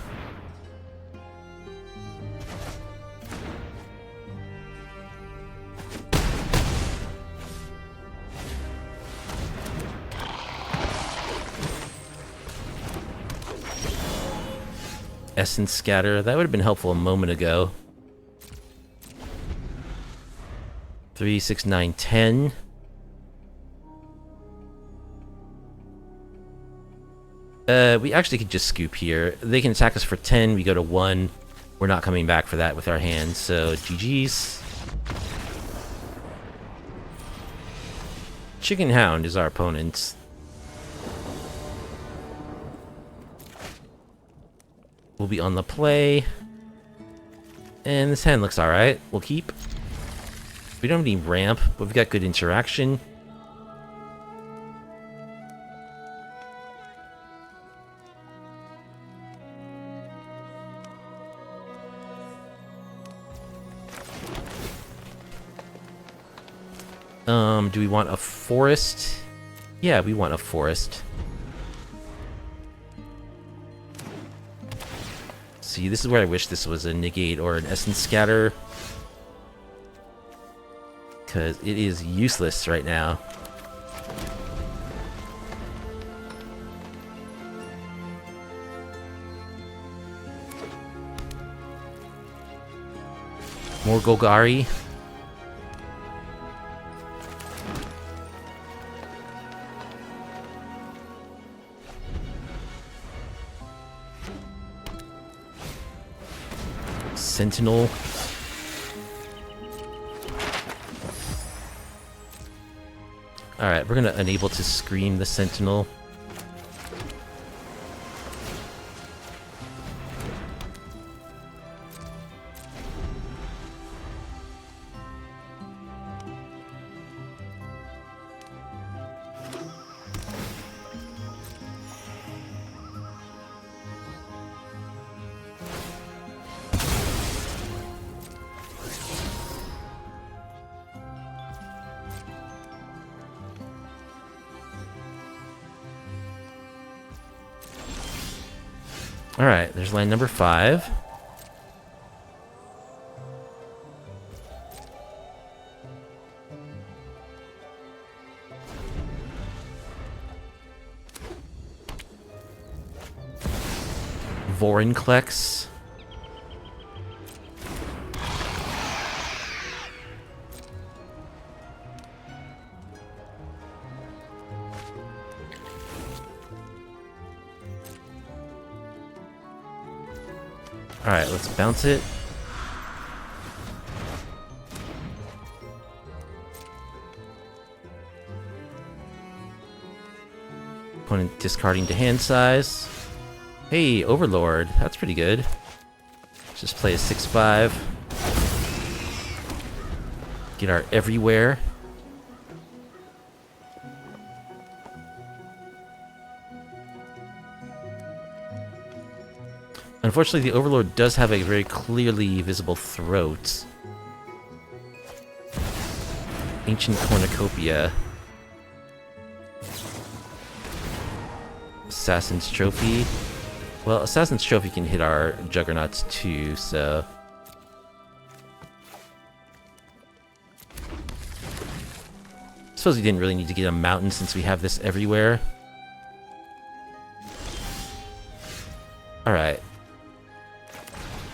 Essence Scatter, that would have been helpful a moment ago. 3, 6, 9, 10. We actually could just scoop here. They can attack us for 10, we go to 1. We're not coming back for that with our hands, so GG's. Chicken Hound is our opponent. We'll be on the play. And this hand looks alright. We'll keep. We don't have any ramp, but we've got good interaction. Do we want a forest? Yeah, we want a forest. See, this is where I wish this was a negate or an essence scatter. Because it is useless right now. More Golgari. Sentinel. Alright, we're gonna unable to scream the Sentinel. Alright, there's line number 5. Vorinclex. Alright, let's bounce it. Opponent discarding to hand size. Hey, Overlord. That's pretty good. Let's just play a 6/5. Get our everywhere. Unfortunately, the Overlord does have a very clearly visible throat. Ancient Cornucopia. Assassin's Trophy. Well, Assassin's Trophy can hit our Juggernauts too, so... Suppose we didn't really need to get a mountain since we have this everywhere. Alright.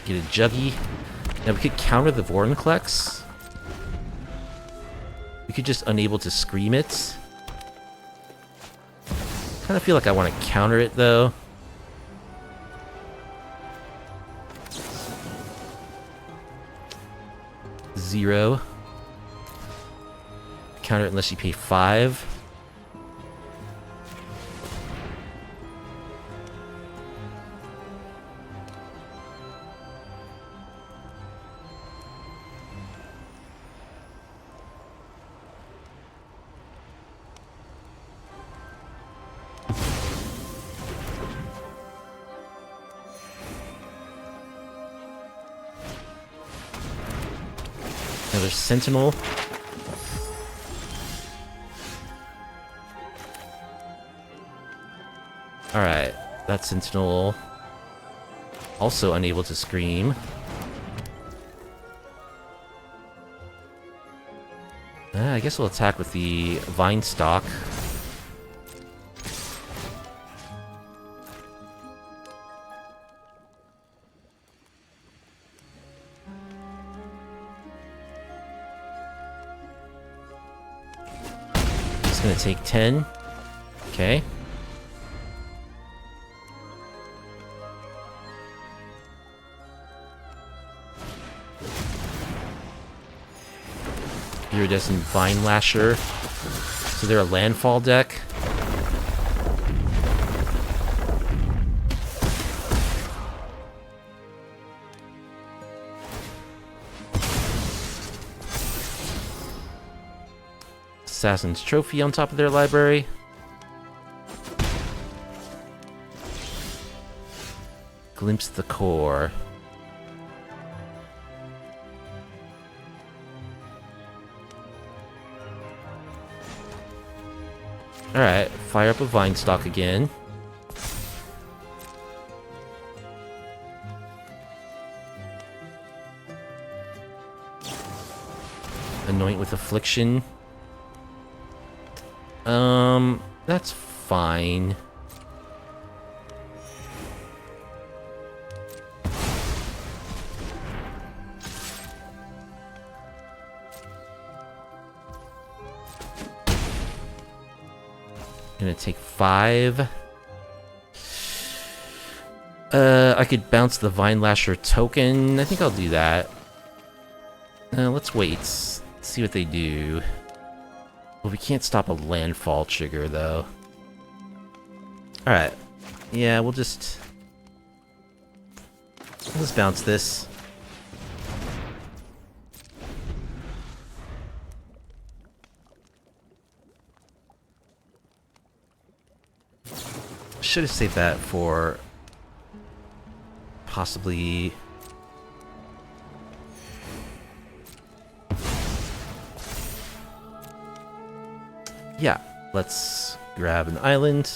Get a Juggy. Now we could counter the Vorinclex. We could just unable to scream it. Kind of feel like I want to counter it though. Zero. Counter it unless you pay 5. Another Sentinel. Alright, that Sentinel also unable to scream. I guess we'll attack with the Vine Stalk. It's gonna take 10. Okay. Iridescent Vine Lasher. So they're a landfall deck. Assassin's Trophy on top of their library. Glimpse the Core. Alright, fire up a Vine Stalk again. Anoint with Affliction. That's fine. Gonna take 5. I could bounce the Vine Lasher token. I think I'll do that. Let's wait. See what they do. Well, we can't stop a landfall trigger, though. Alright. Yeah, let's bounce this. Should have saved that for possibly... Yeah, let's grab an island.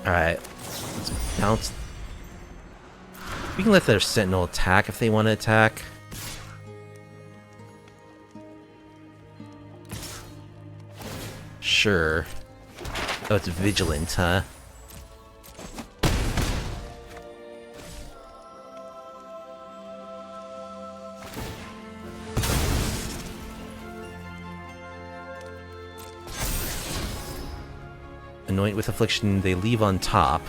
Alright, let's bounce. We can let their Sentinel attack if they want to attack. Sure. Oh, it's Vigilant, huh? Anoint with Affliction, they leave on top.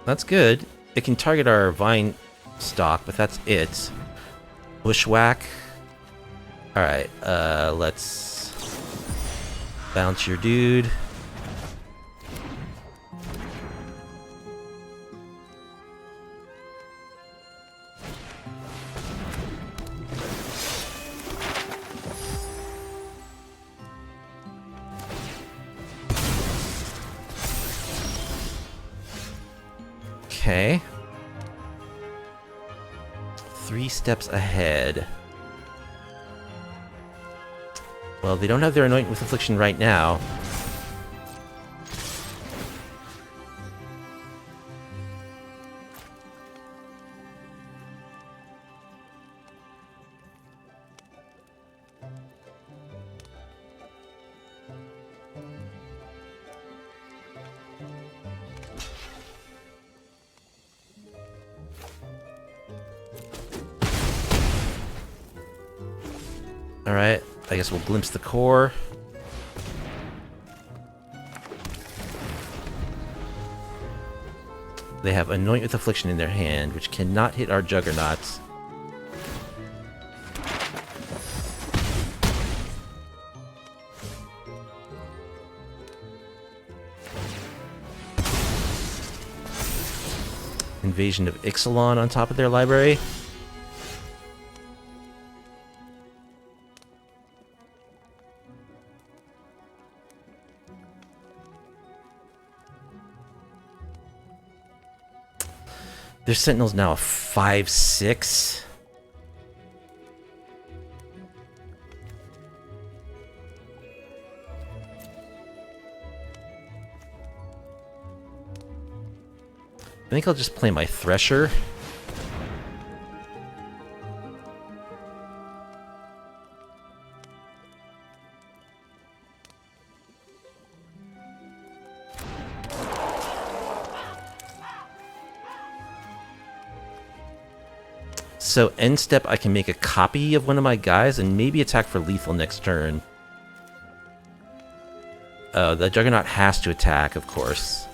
That's good. It can target our Vine Stalk, but that's it. Bushwhack. Alright, let's bounce your dude. Okay. 3 steps ahead. Well, they don't have their Anoint with Affliction right now. Alright, I guess we'll glimpse the core. They have Anoint with Affliction in their hand, which cannot hit our Juggernauts. Invasion of Ixalan on top of their library. Their Sentinel's now a 5/6. I think I'll just play my Thresher. So end step, I can make a copy of one of my guys and maybe attack for lethal next turn. The Juggernaut has to attack, of course.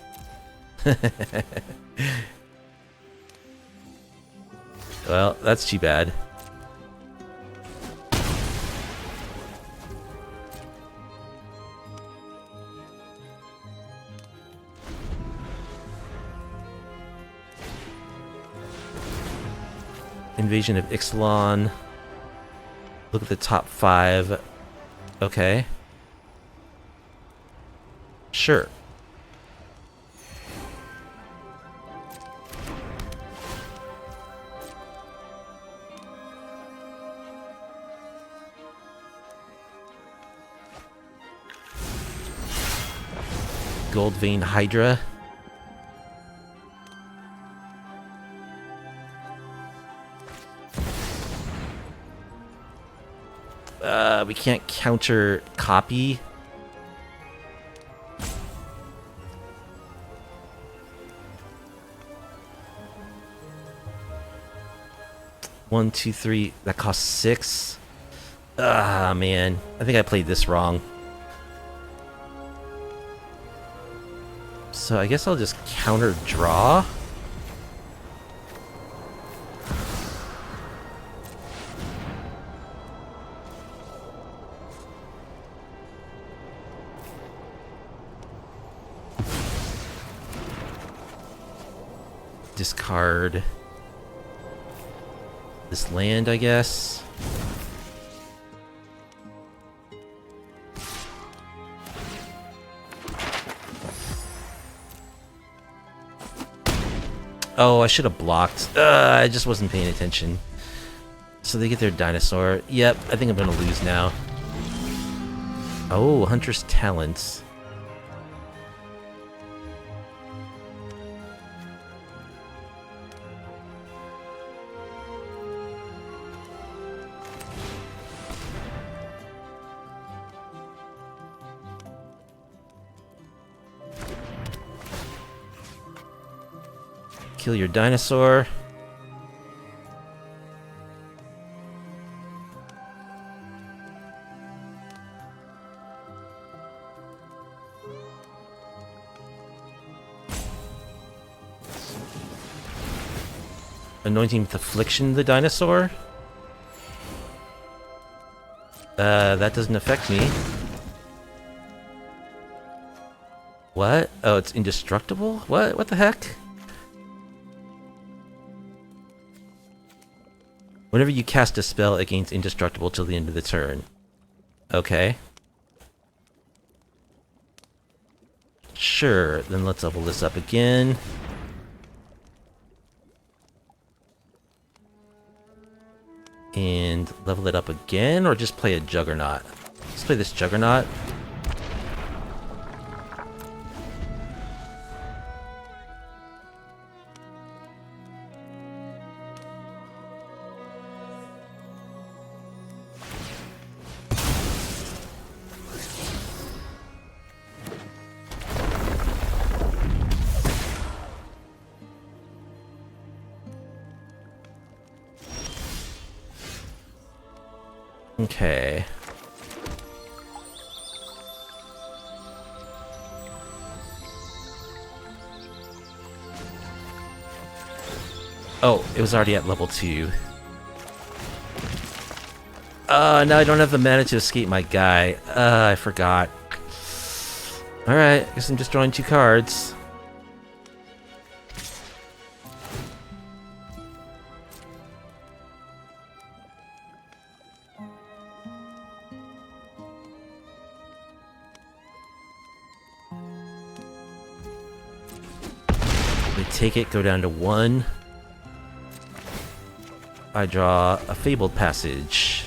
Well, that's too bad. Invasion of Ixalan. Look at the top 5. Okay. Sure. Gold Vein Hydra. We can't counter copy. One, two, three. That costs 6. Ah, man. I think I played this wrong. So I guess I'll just counter draw. Discard this land, I guess. Oh, I should have blocked. I just wasn't paying attention. So they get their dinosaur. Yep, I think I'm gonna lose now. Oh, Hunter's Talents. Kill your dinosaur. Anointing with Affliction the dinosaur. That doesn't affect me. What? Oh, it's indestructible? What the heck? Whenever you cast a spell, it gains indestructible till the end of the turn. Okay. Sure, then let's level this up again. And level it up again, or just play a Juggernaut? Let's play this Juggernaut. Okay. Oh, it was already at level 2. Now I don't have the mana to escape my guy. I forgot. Alright, guess I'm just drawing 2 cards. Take it, go down to 1. I draw a Fabled Passage.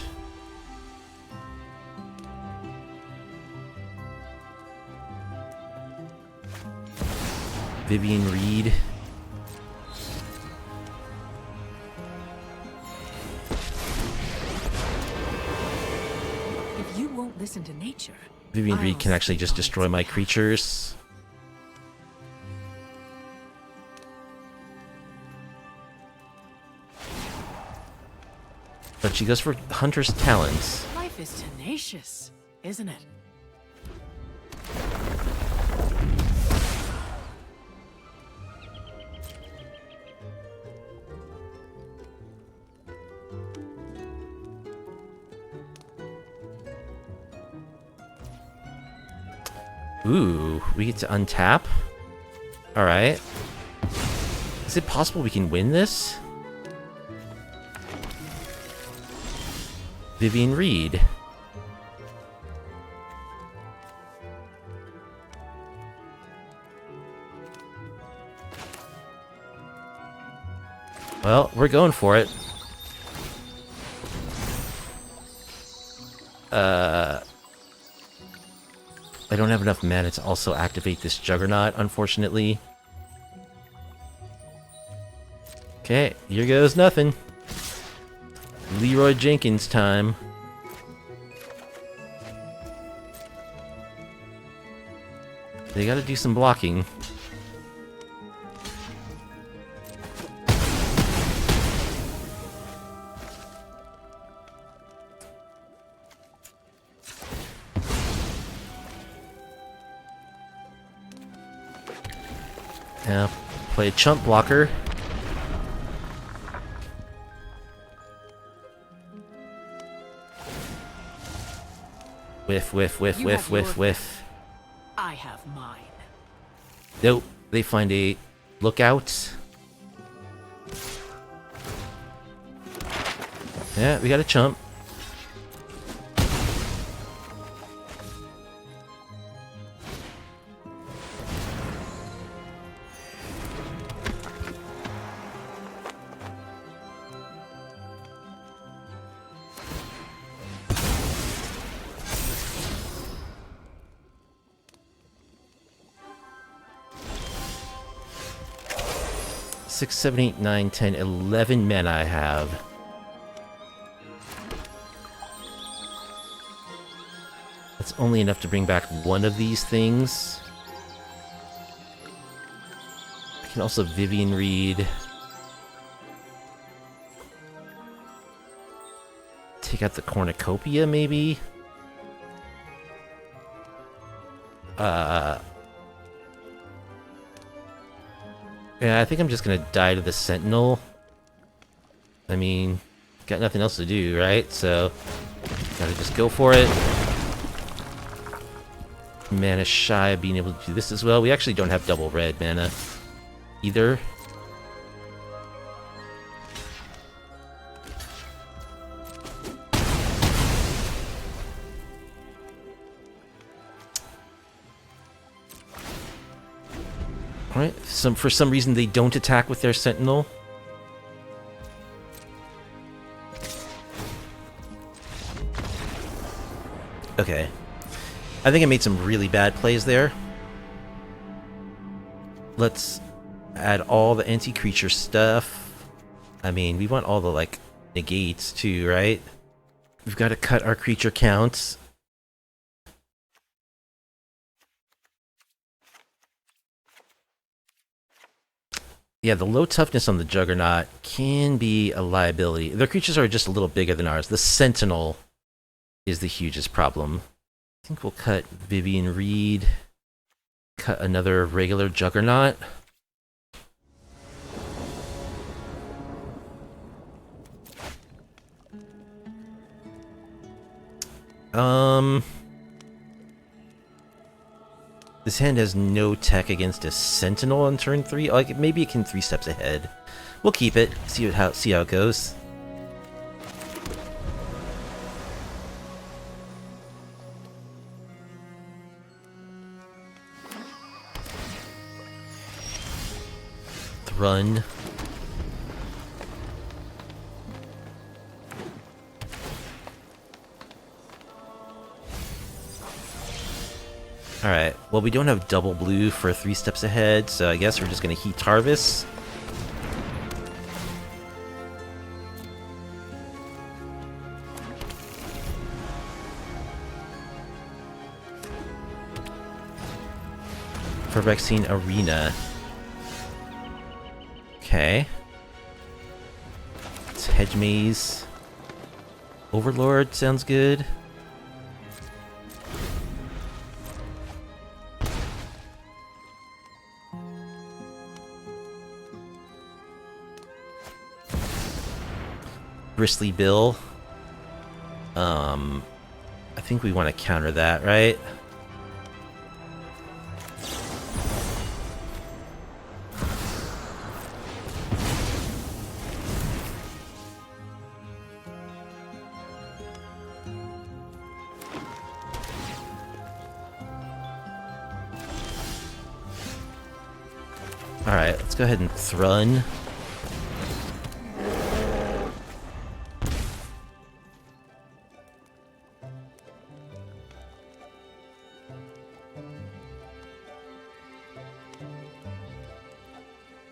Vivian Reed. If you won't listen to nature, Vivian Reed can actually just destroy my creatures. But she goes for Hunter's Talons. Life is tenacious, isn't it? Ooh, we get to untap? Alright. Is it possible we can win this? Vivian Reed. Well, we're going for it. I don't have enough mana to also activate this Juggernaut, unfortunately. Okay, here goes nothing. Leroy Jenkins time. They gotta do some blocking. Now, play a chump blocker. Whiff, whiff, whiff, whiff, whiff, whiff. I have mine. Nope. They find a lookout. Yeah, we got a chump. Six, 7, 8, 9, 10, 11 men I have. That's only enough to bring back one of these things. I can also Vivian Reed. Take out the cornucopia, maybe? Yeah, I think I'm just gonna die to the Sentinel. I mean, got nothing else to do, right? So, gotta just go for it. Mana shy of being able to do this as well. We actually don't have double red mana either. Alright, for some reason they don't attack with their Sentinel. Okay. I think I made some really bad plays there. Let's add all the anti-creature stuff. I mean, we want all the, like, negates too, right? We've got to cut our creature counts. Yeah, the low toughness on the Juggernaut can be a liability. Their creatures are just a little bigger than ours. The Sentinel is the hugest problem. I think we'll cut Vivian Reed. Cut another regular Juggernaut. This hand has no tech against a Sentinel on turn 3. Like, maybe it can 3 steps ahead. We'll keep it. See how it goes. Run. Alright, well, we don't have double blue for 3 steps ahead, so I guess we're just gonna Heaped Harvest. Phyrexian Arena. Okay. It's Hedge Maze. Overlord sounds good. Bristly Bill. I think we want to counter that, right? Alright, let's go ahead and Thrun.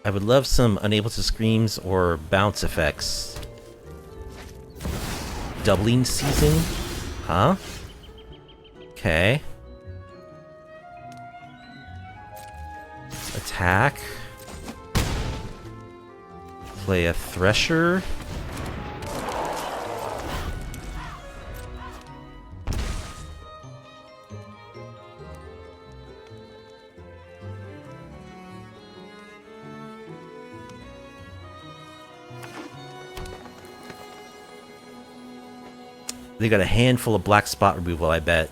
I would love some Unable to Screams or Bounce effects. Doubling Season? Huh? Okay. Attack. Play a Thresher. They got a handful of black spot removal, I bet.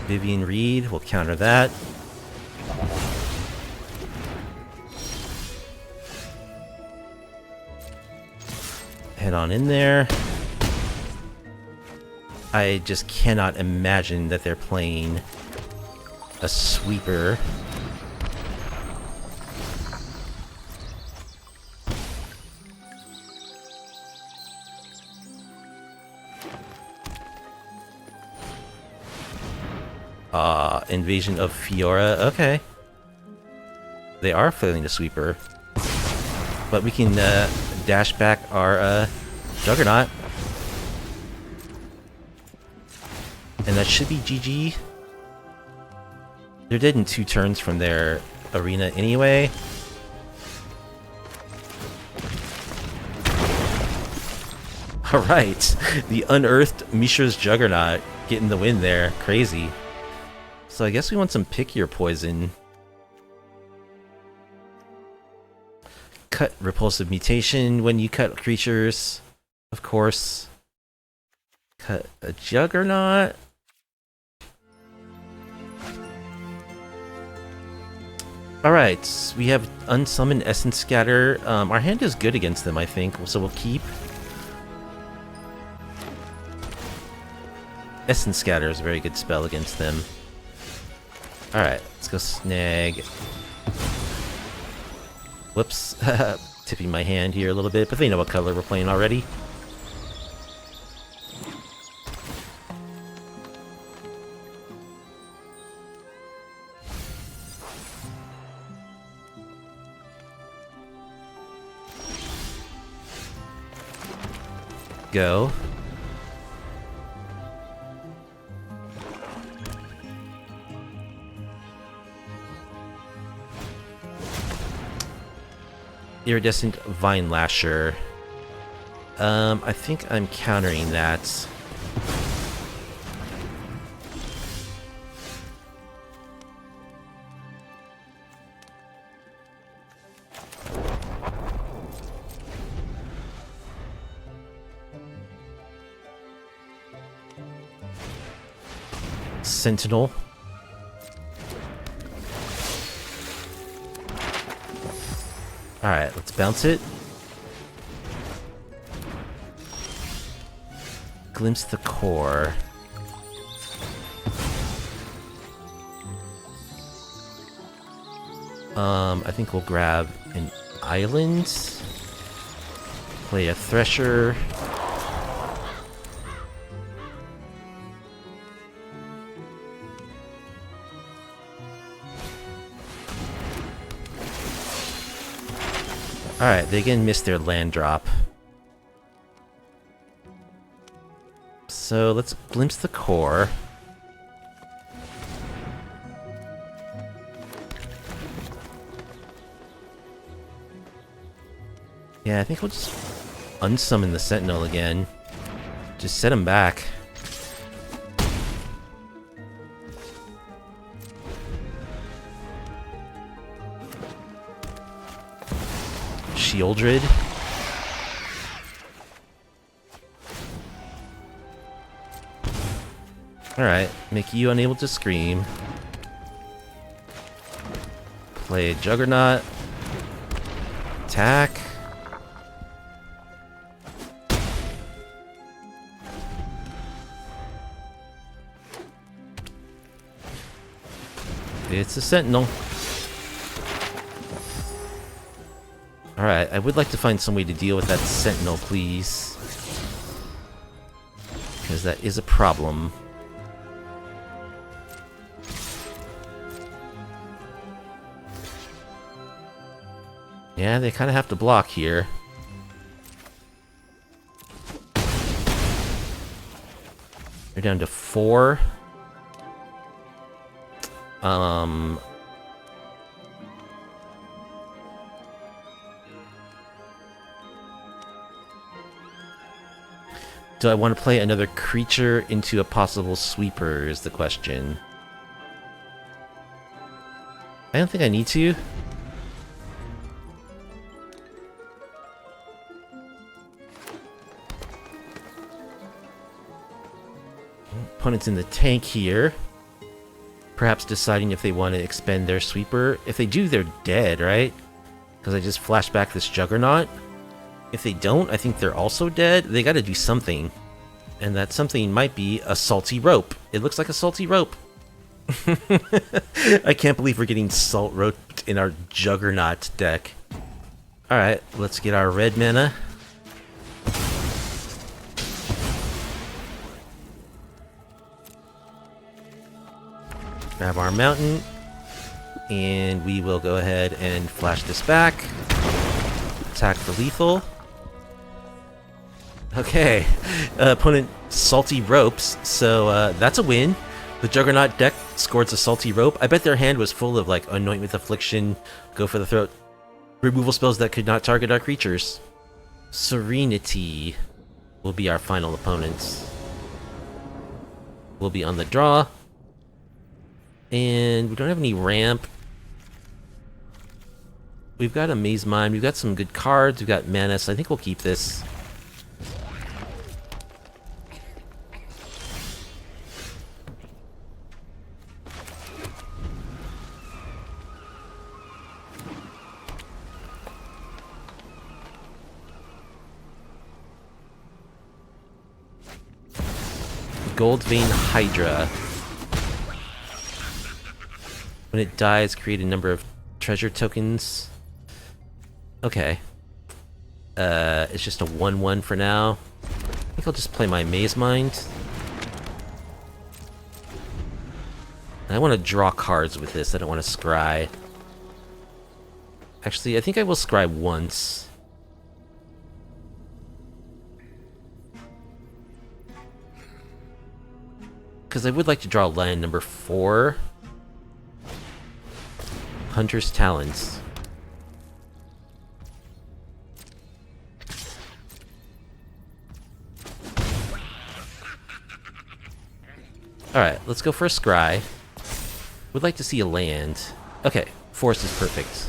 Vivian Reed, we'll counter that. Head on in there. I just cannot imagine that they're playing a sweeper. Invasion of Fiora. Okay. They are feeling the sweeper. But we can dash back our Juggernaut. And that should be GG. They're dead in 2 turns from their arena anyway. Alright. The unearthed Mishra's Juggernaut getting the win there. Crazy. So I guess we want some pickier poison. Cut Repulsive Mutation when you cut creatures, of course. Cut a Juggernaut. Alright, we have Unsummoned Essence Scatter. Our hand is good against them, I think, so we'll keep. Essence Scatter is a very good spell against them. Alright, let's go snag Whoops. Tipping my hand here a little bit, but they know what color we're playing already. Go. Iridescent Vine Lasher. I think I'm countering that. Sentinel. Alright, let's bounce it. Glimpse the core. I think we'll grab an island. Play a Thresher. Alright, they again missed their land drop. So let's glimpse the core. Yeah, I think we'll just unsummon the Sentinel again. Just set him back. Sheoldred. Alright, make you unable to scream. Play a Juggernaut. Attack. It's a Sentinel. Alright, I would like to find some way to deal with that Sentinel, please. Because that is a problem. Yeah, they kind of have to block here. They're down to 4. Do I want to play another creature into a possible sweeper is the question. I don't think I need to. Opponent's in the tank here. Perhaps deciding if they want to expend their sweeper. If they do, they're dead, right? Because I just flashed back this Juggernaut. If they don't, I think they're also dead. They gotta do something. And that something might be a salty rope. It looks like a salty rope. I can't believe we're getting salt roped in our Juggernaut deck. Alright, let's get our red mana. Grab our mountain. And we will go ahead and flash this back. Attack for lethal. Okay, opponent salty ropes, so that's a win. The Juggernaut deck scores a salty rope. I bet their hand was full of like Anoint with Affliction, Go for the Throat, removal spells that could not target our creatures. Serenity will be our final opponents. We'll be on the draw. And we don't have any ramp. We've got a Maze Mine, we've got some good cards, we've got mana, so I think we'll keep this. Goldvein Hydra. When it dies, create a number of treasure tokens. Okay. It's just a 1/1 for now. I think I'll just play my Maze Mind. I want to draw cards with this, I don't want to scry. Actually, I think I will scry once. Because I would like to draw land number 4. Hunter's Talents. Alright, let's go for a scry. Would like to see a land. Okay, forest is perfect.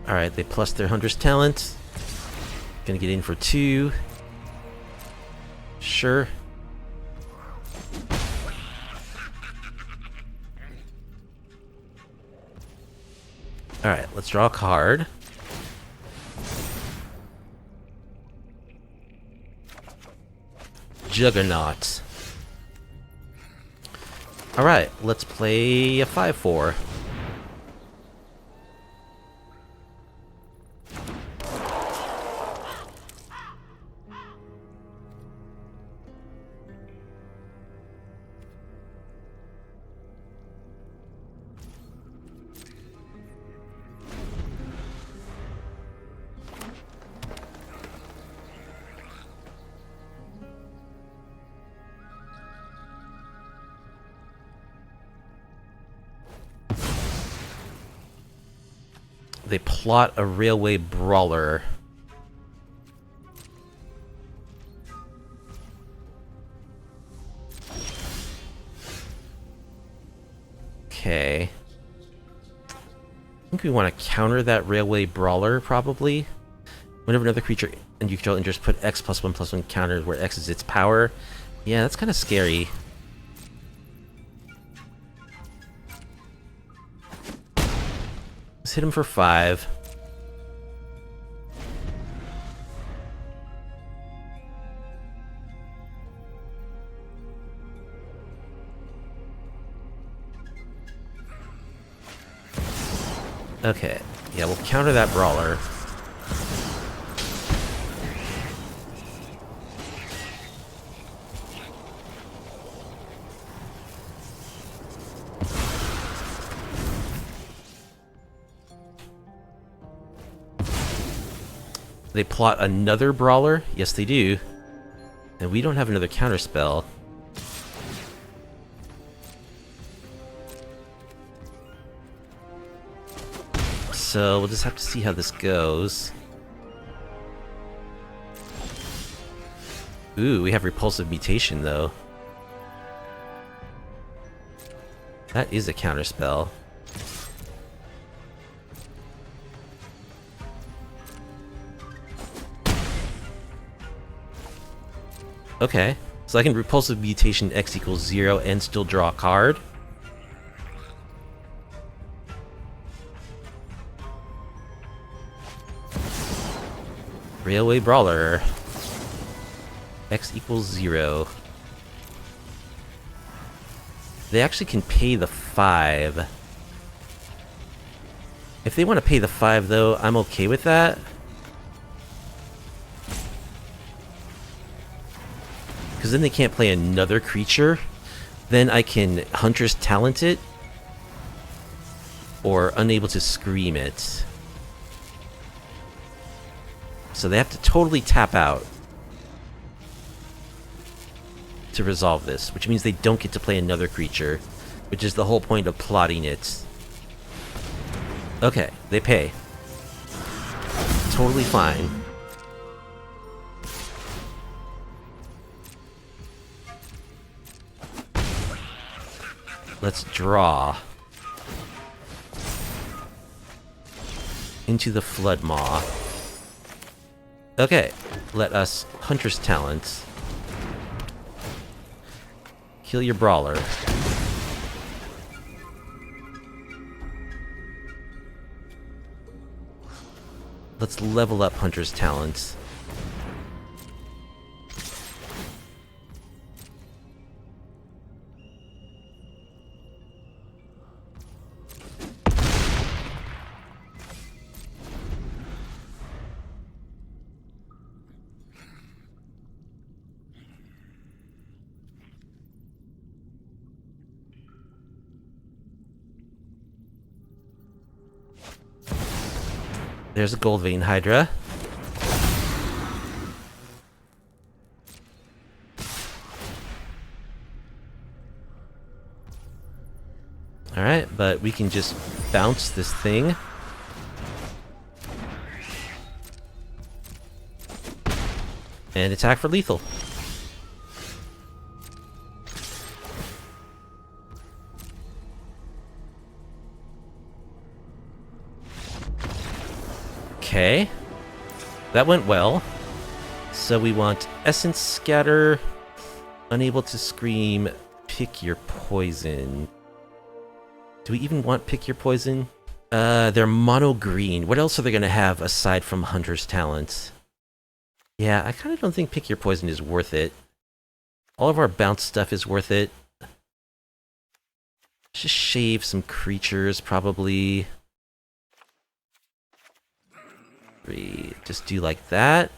Alright, they plus their Hunter's Talent. Gonna get in for 2. Sure. Alright, let's draw a card. Juggernaut. Alright, let's play a 5/4. They plot a Railway Brawler. Okay. I think we want to counter that Railway Brawler, probably. Whenever another creature and you control enters, put X +1/+1 counter where X is its power. Yeah, that's kind of scary. Let's hit him for 5. Okay, yeah, we'll counter that Brawler. They plot another Brawler? Yes, they do. And we don't have another counterspell. So we'll just have to see how this goes. Ooh, we have Repulsive Mutation, though. That is a counterspell. Okay, so I can Repulsive Mutation X = 0 and still draw a card. Railway Brawler. X = 0. They actually can pay the 5. If they want to pay the 5, though, I'm okay with that. Because then they can't play another creature. Then I can Hunter's Talent it. Or Unable to Scream it. So they have to totally tap out to resolve this, which means they don't get to play another creature, which is the whole point of plotting it. Okay, they pay. Totally fine. Let's draw into the Flood Maw. Okay, let us Hunter's Talent. Kill your Brawler. let's level up Hunter's Talents. There's a Gold Vein Hydra. Alright, but we can just bounce this thing. And attack for lethal. Okay, that went well. So we want Essence Scatter, Unable to Scream, Pick Your Poison. Do we even want Pick Your Poison? They're mono green. What else are they gonna have aside from Hunter's Talents? Yeah, I kind of don't think Pick Your Poison is worth it. All of our bounce stuff is worth it. Just shave some creatures, probably. Just do like that.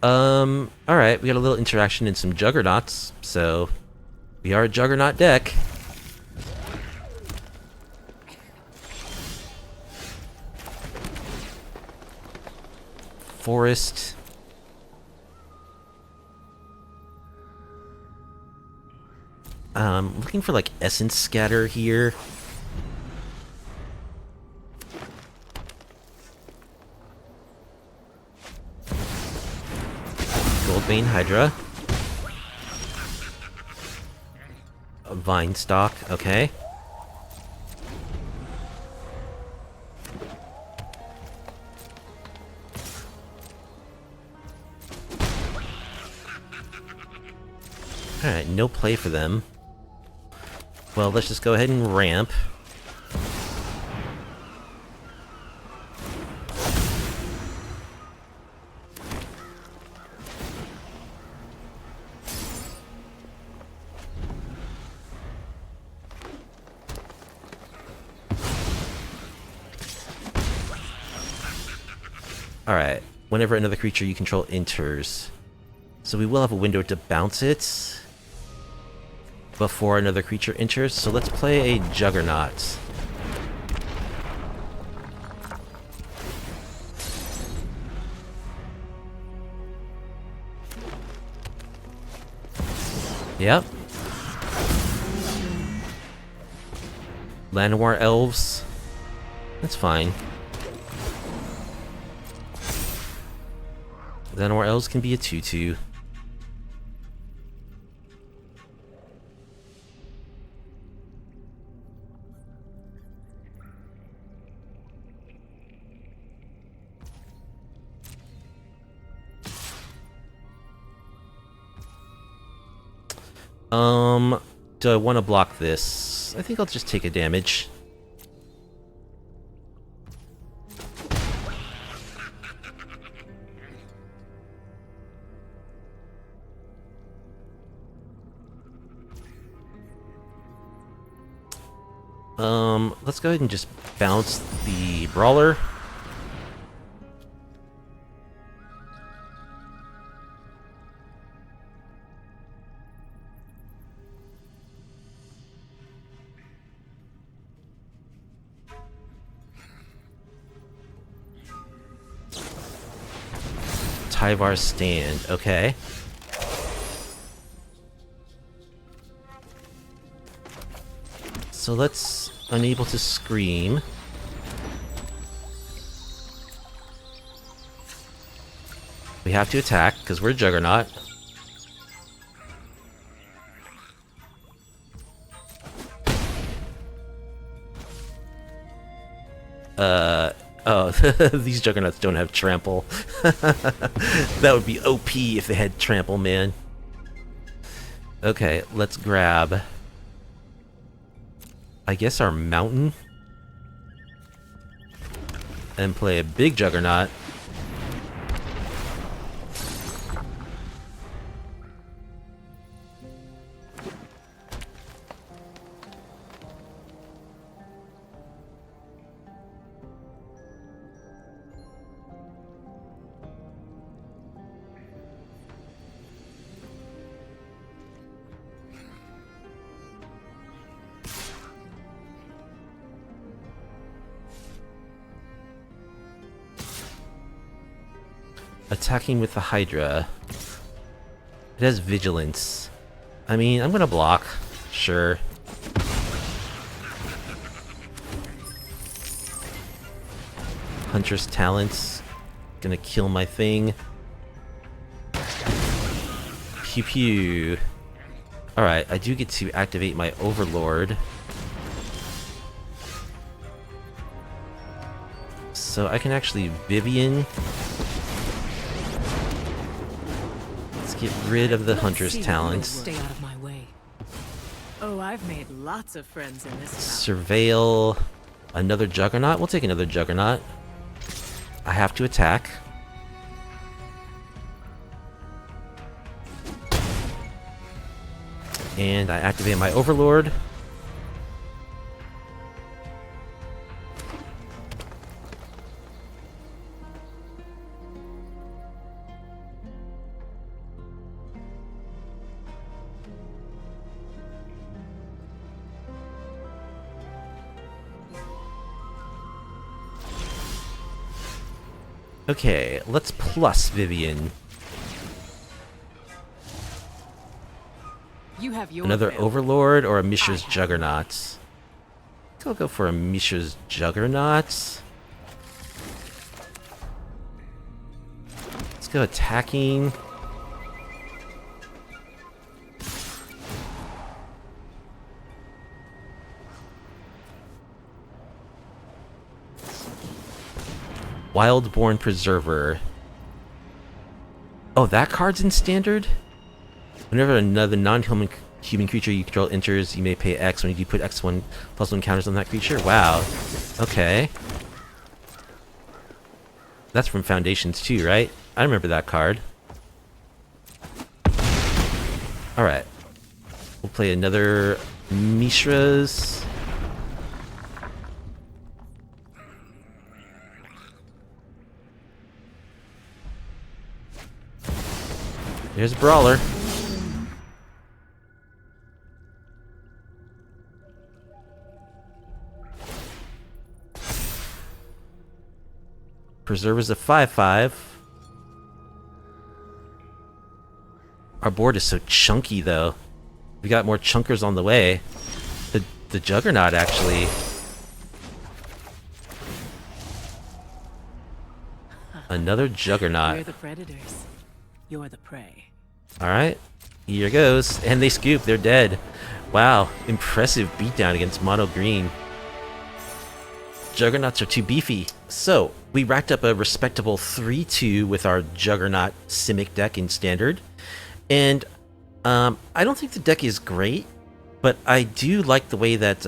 Alright, we got a little interaction in some Juggernauts, so we are a Juggernaut deck. Forest. Looking for like Essence Scatter here. Goldbane Hydra. A Vine Stalk, okay. Alright, no play for them. Well, let's just go ahead and ramp. Alright, whenever another creature you control enters. So we will have a window to bounce it before another creature enters, so let's play a Juggernaut. Yep. Llanowar Elves. That's fine. Llanowar Elves can be a 2/2. Do I want to block this? I think I'll just take a damage. Let's go ahead and just bounce the Brawler. Tyvar Stand, okay. So let's Unable to Scream. We have to attack, because we're Juggernaut. Oh, these Juggernauts don't have trample. That would be OP if they had trample, man. Okay, let's grab I guess, our mountain. And play a big Juggernaut. Attacking with the Hydra. It has Vigilance. I mean, I'm gonna block. Sure. Huntress Talents. Gonna kill my thing. Pew pew. Alright, I do get to activate my Overlord. So I can actually Vivian. Get rid of the Hunter's talents. Stay out of my way. Oh, I've made lots of friends in this Surveil another Juggernaut. We'll take another Juggernaut. I have to attack. And I activate my Overlord. Okay, let's plus Vivian. You have your Another fill. Overlord or a Mishra's Juggernauts? I think I'll go for a Mishra's Juggernauts. Let's go attacking. Wildborn Preserver. Oh, that card's in Standard? Whenever another non-human creature you control enters, you may pay X when you put X1 plus 1 counters on that creature. Wow. Okay. That's from Foundations too, right? I remember that card. Alright. We'll play another Mishra's. Here's a Brawler. Preserver's a 5/5. Our board is so chunky, though. We got more chunkers on the way. The Juggernaut, actually. Another Juggernaut. We're the predators. You're the prey. Alright, here goes. And they scoop, they're dead. Wow, impressive beatdown against mono green. Juggernauts are too beefy. So, we racked up a respectable 3-2 with our Juggernaut Simic deck in Standard. And I don't think the deck is great, but I do like the way that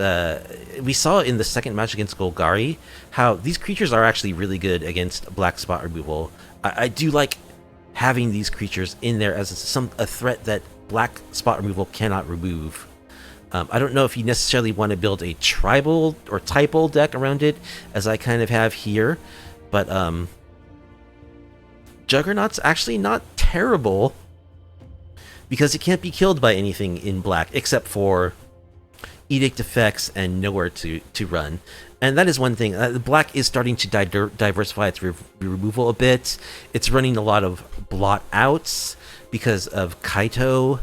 we saw in the second match against Golgari, how these creatures are actually really good against black spot removal. I do like having these creatures in there as a threat that black spot removal cannot remove. I don't know if you necessarily want to build a tribal or typal deck around it, as I kind of have here, but Juggernaut's actually not terrible, because it can't be killed by anything in black, except for Edict effects and nowhere to run. And that is one thing. Black is starting to diversify its removal a bit. It's running a lot of blot outs because of Kaito.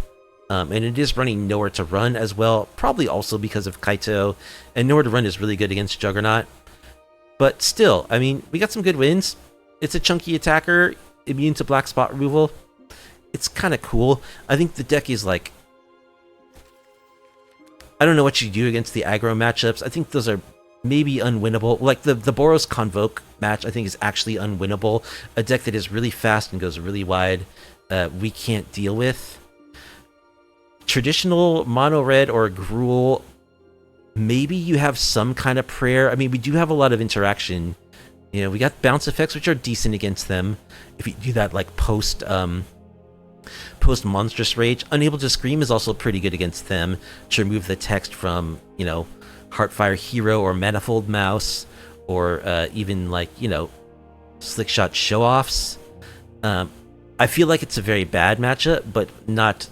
And it is running nowhere to run as well, probably also because of Kaito. And nowhere to run is really good against Juggernaut. But still, I mean, we got some good wins. It's a chunky attacker, immune to black spot removal. It's kind of cool. I think the deck is like... I don't know what you do against the aggro matchups. I think those are maybe unwinnable. Like the Boros Convoke match, I think is actually unwinnable. A deck that is really fast and goes really wide, we can't deal with. Traditional mono red or Gruul maybe you have some kind of prayer. I mean, we do have a lot of interaction. You know, we got bounce effects, which are decent against them. If you do that, like, post Monstrous Rage. Unable to Scream is also pretty good against them to remove the text from, you know, Heartfire Hero or Manifold Mouse, or even, like, you know, Slickshot Show-Offs. I feel like it's a very bad matchup, but not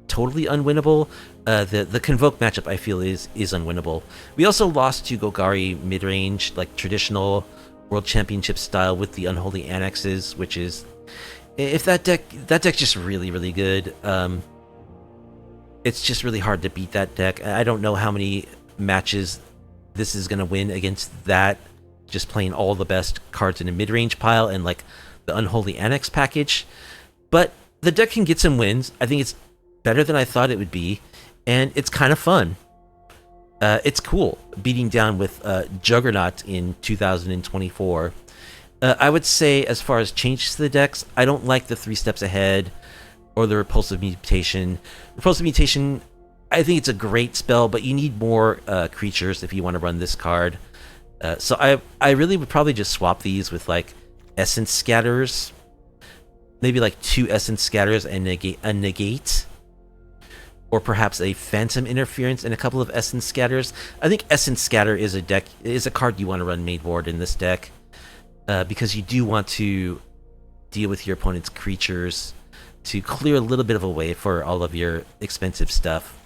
totally unwinnable. The Convoke matchup, I feel, is unwinnable. We also lost to Golgari mid-range, like traditional World Championship style with the Unholy Annexes, which is... If that deck's just really, really good. It's just really hard to beat that deck. I don't know how many matches this is going to win against that, just playing all the best cards in a mid-range pile and, like, the Unholy Annex package. But the deck can get some wins. I think it's better than I thought it would be, and it's kind of fun. It's cool, beating down with Juggernaut in 2024. I would say, as far as changes to the decks, I don't like the 3 steps ahead or the Repulsive Mutation. Repulsive Mutation, I think it's a great spell, but you need more creatures if you want to run this card. So I really would probably just swap these with, like, Essence Scatters. Maybe, like, 2 Essence Scatters and a Negate. Or perhaps a Phantom Interference and a couple of Essence Scatters. I think Essence Scatter is a card you want to run mainboard in this deck. Because you do want to deal with your opponent's creatures to clear a little bit of a way for all of your expensive stuff.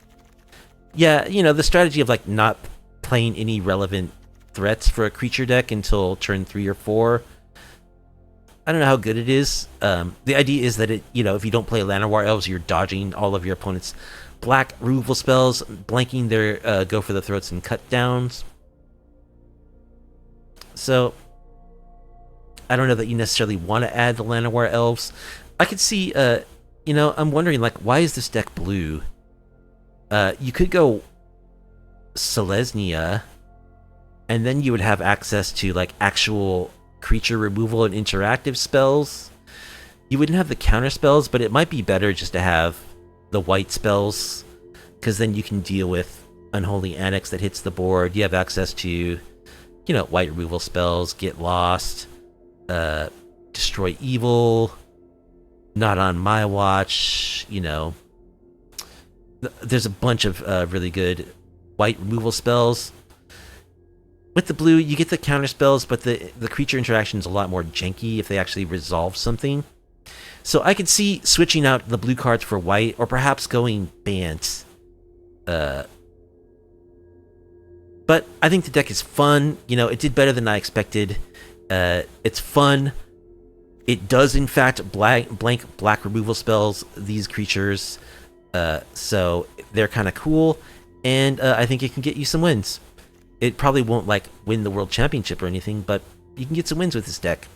Yeah, you know, the strategy of, like, not playing any relevant threats for a creature deck until turn 3 or 4. I don't know how good it is. The idea is that, you know, if you don't play Llanowar Elves, you're dodging all of your opponent's black removal spells, blanking their Go for the Throats and Cut Downs. So I don't know that you necessarily want to add the Llanowar Elves. I could see, you know, I'm wondering, like, why is this deck blue? You could go Selesnya, and then you would have access to, like, actual creature removal and interactive spells. You wouldn't have the counter spells, but it might be better just to have the white spells, because then you can deal with Unholy Annex that hits the board. You have access to, you know, white removal spells, Get Lost, Destroy Evil, Not on My Watch, you know. There's a bunch of really good white removal spells. With the blue, you get the counter spells, but the creature interaction is a lot more janky if they actually resolve something. So I could see switching out the blue cards for white, or perhaps going Bant. But I think the deck is fun. You know, it did better than I expected. It's fun. It does, in fact, blank black removal spells these creatures. So they're kind of cool, and I think it can get you some wins. It probably won't, like, win the World Championship or anything, but you can get some wins with this deck.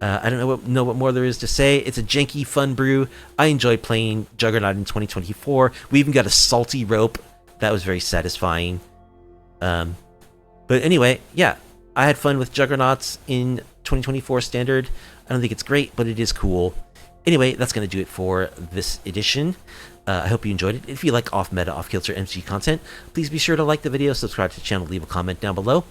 I don't know what more there is to say. It's a janky, fun brew. I enjoyed playing Juggernaut in 2024. We even got a salty rope. That was very satisfying. But anyway, yeah, I had fun with Juggernauts in 2024 Standard. I don't think it's great, but it is cool. Anyway, that's going to do it for this edition. I hope you enjoyed it. If you like off-meta, off-kilter MCG content, please be sure to like the video, subscribe to the channel, leave a comment down below.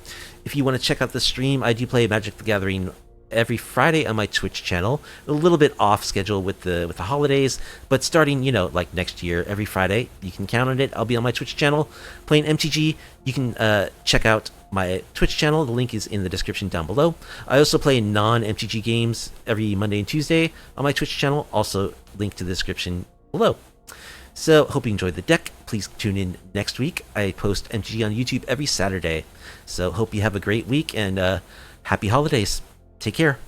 If you want to check out the stream, I do play Magic the Gathering every Friday on my Twitch channel. A little bit off schedule with the holidays, but starting, you know, like next year, every Friday, you can count on it. I'll be on my Twitch channel playing MTG. You can check out my Twitch channel. The link is in the description down below. I also play non-MTG games every Monday and Tuesday on my Twitch channel. Also, link to the description below. So, hope you enjoyed the deck. Please tune in next week. I post MTG on YouTube every Saturday. So, hope you have a great week, and happy holidays. Take care.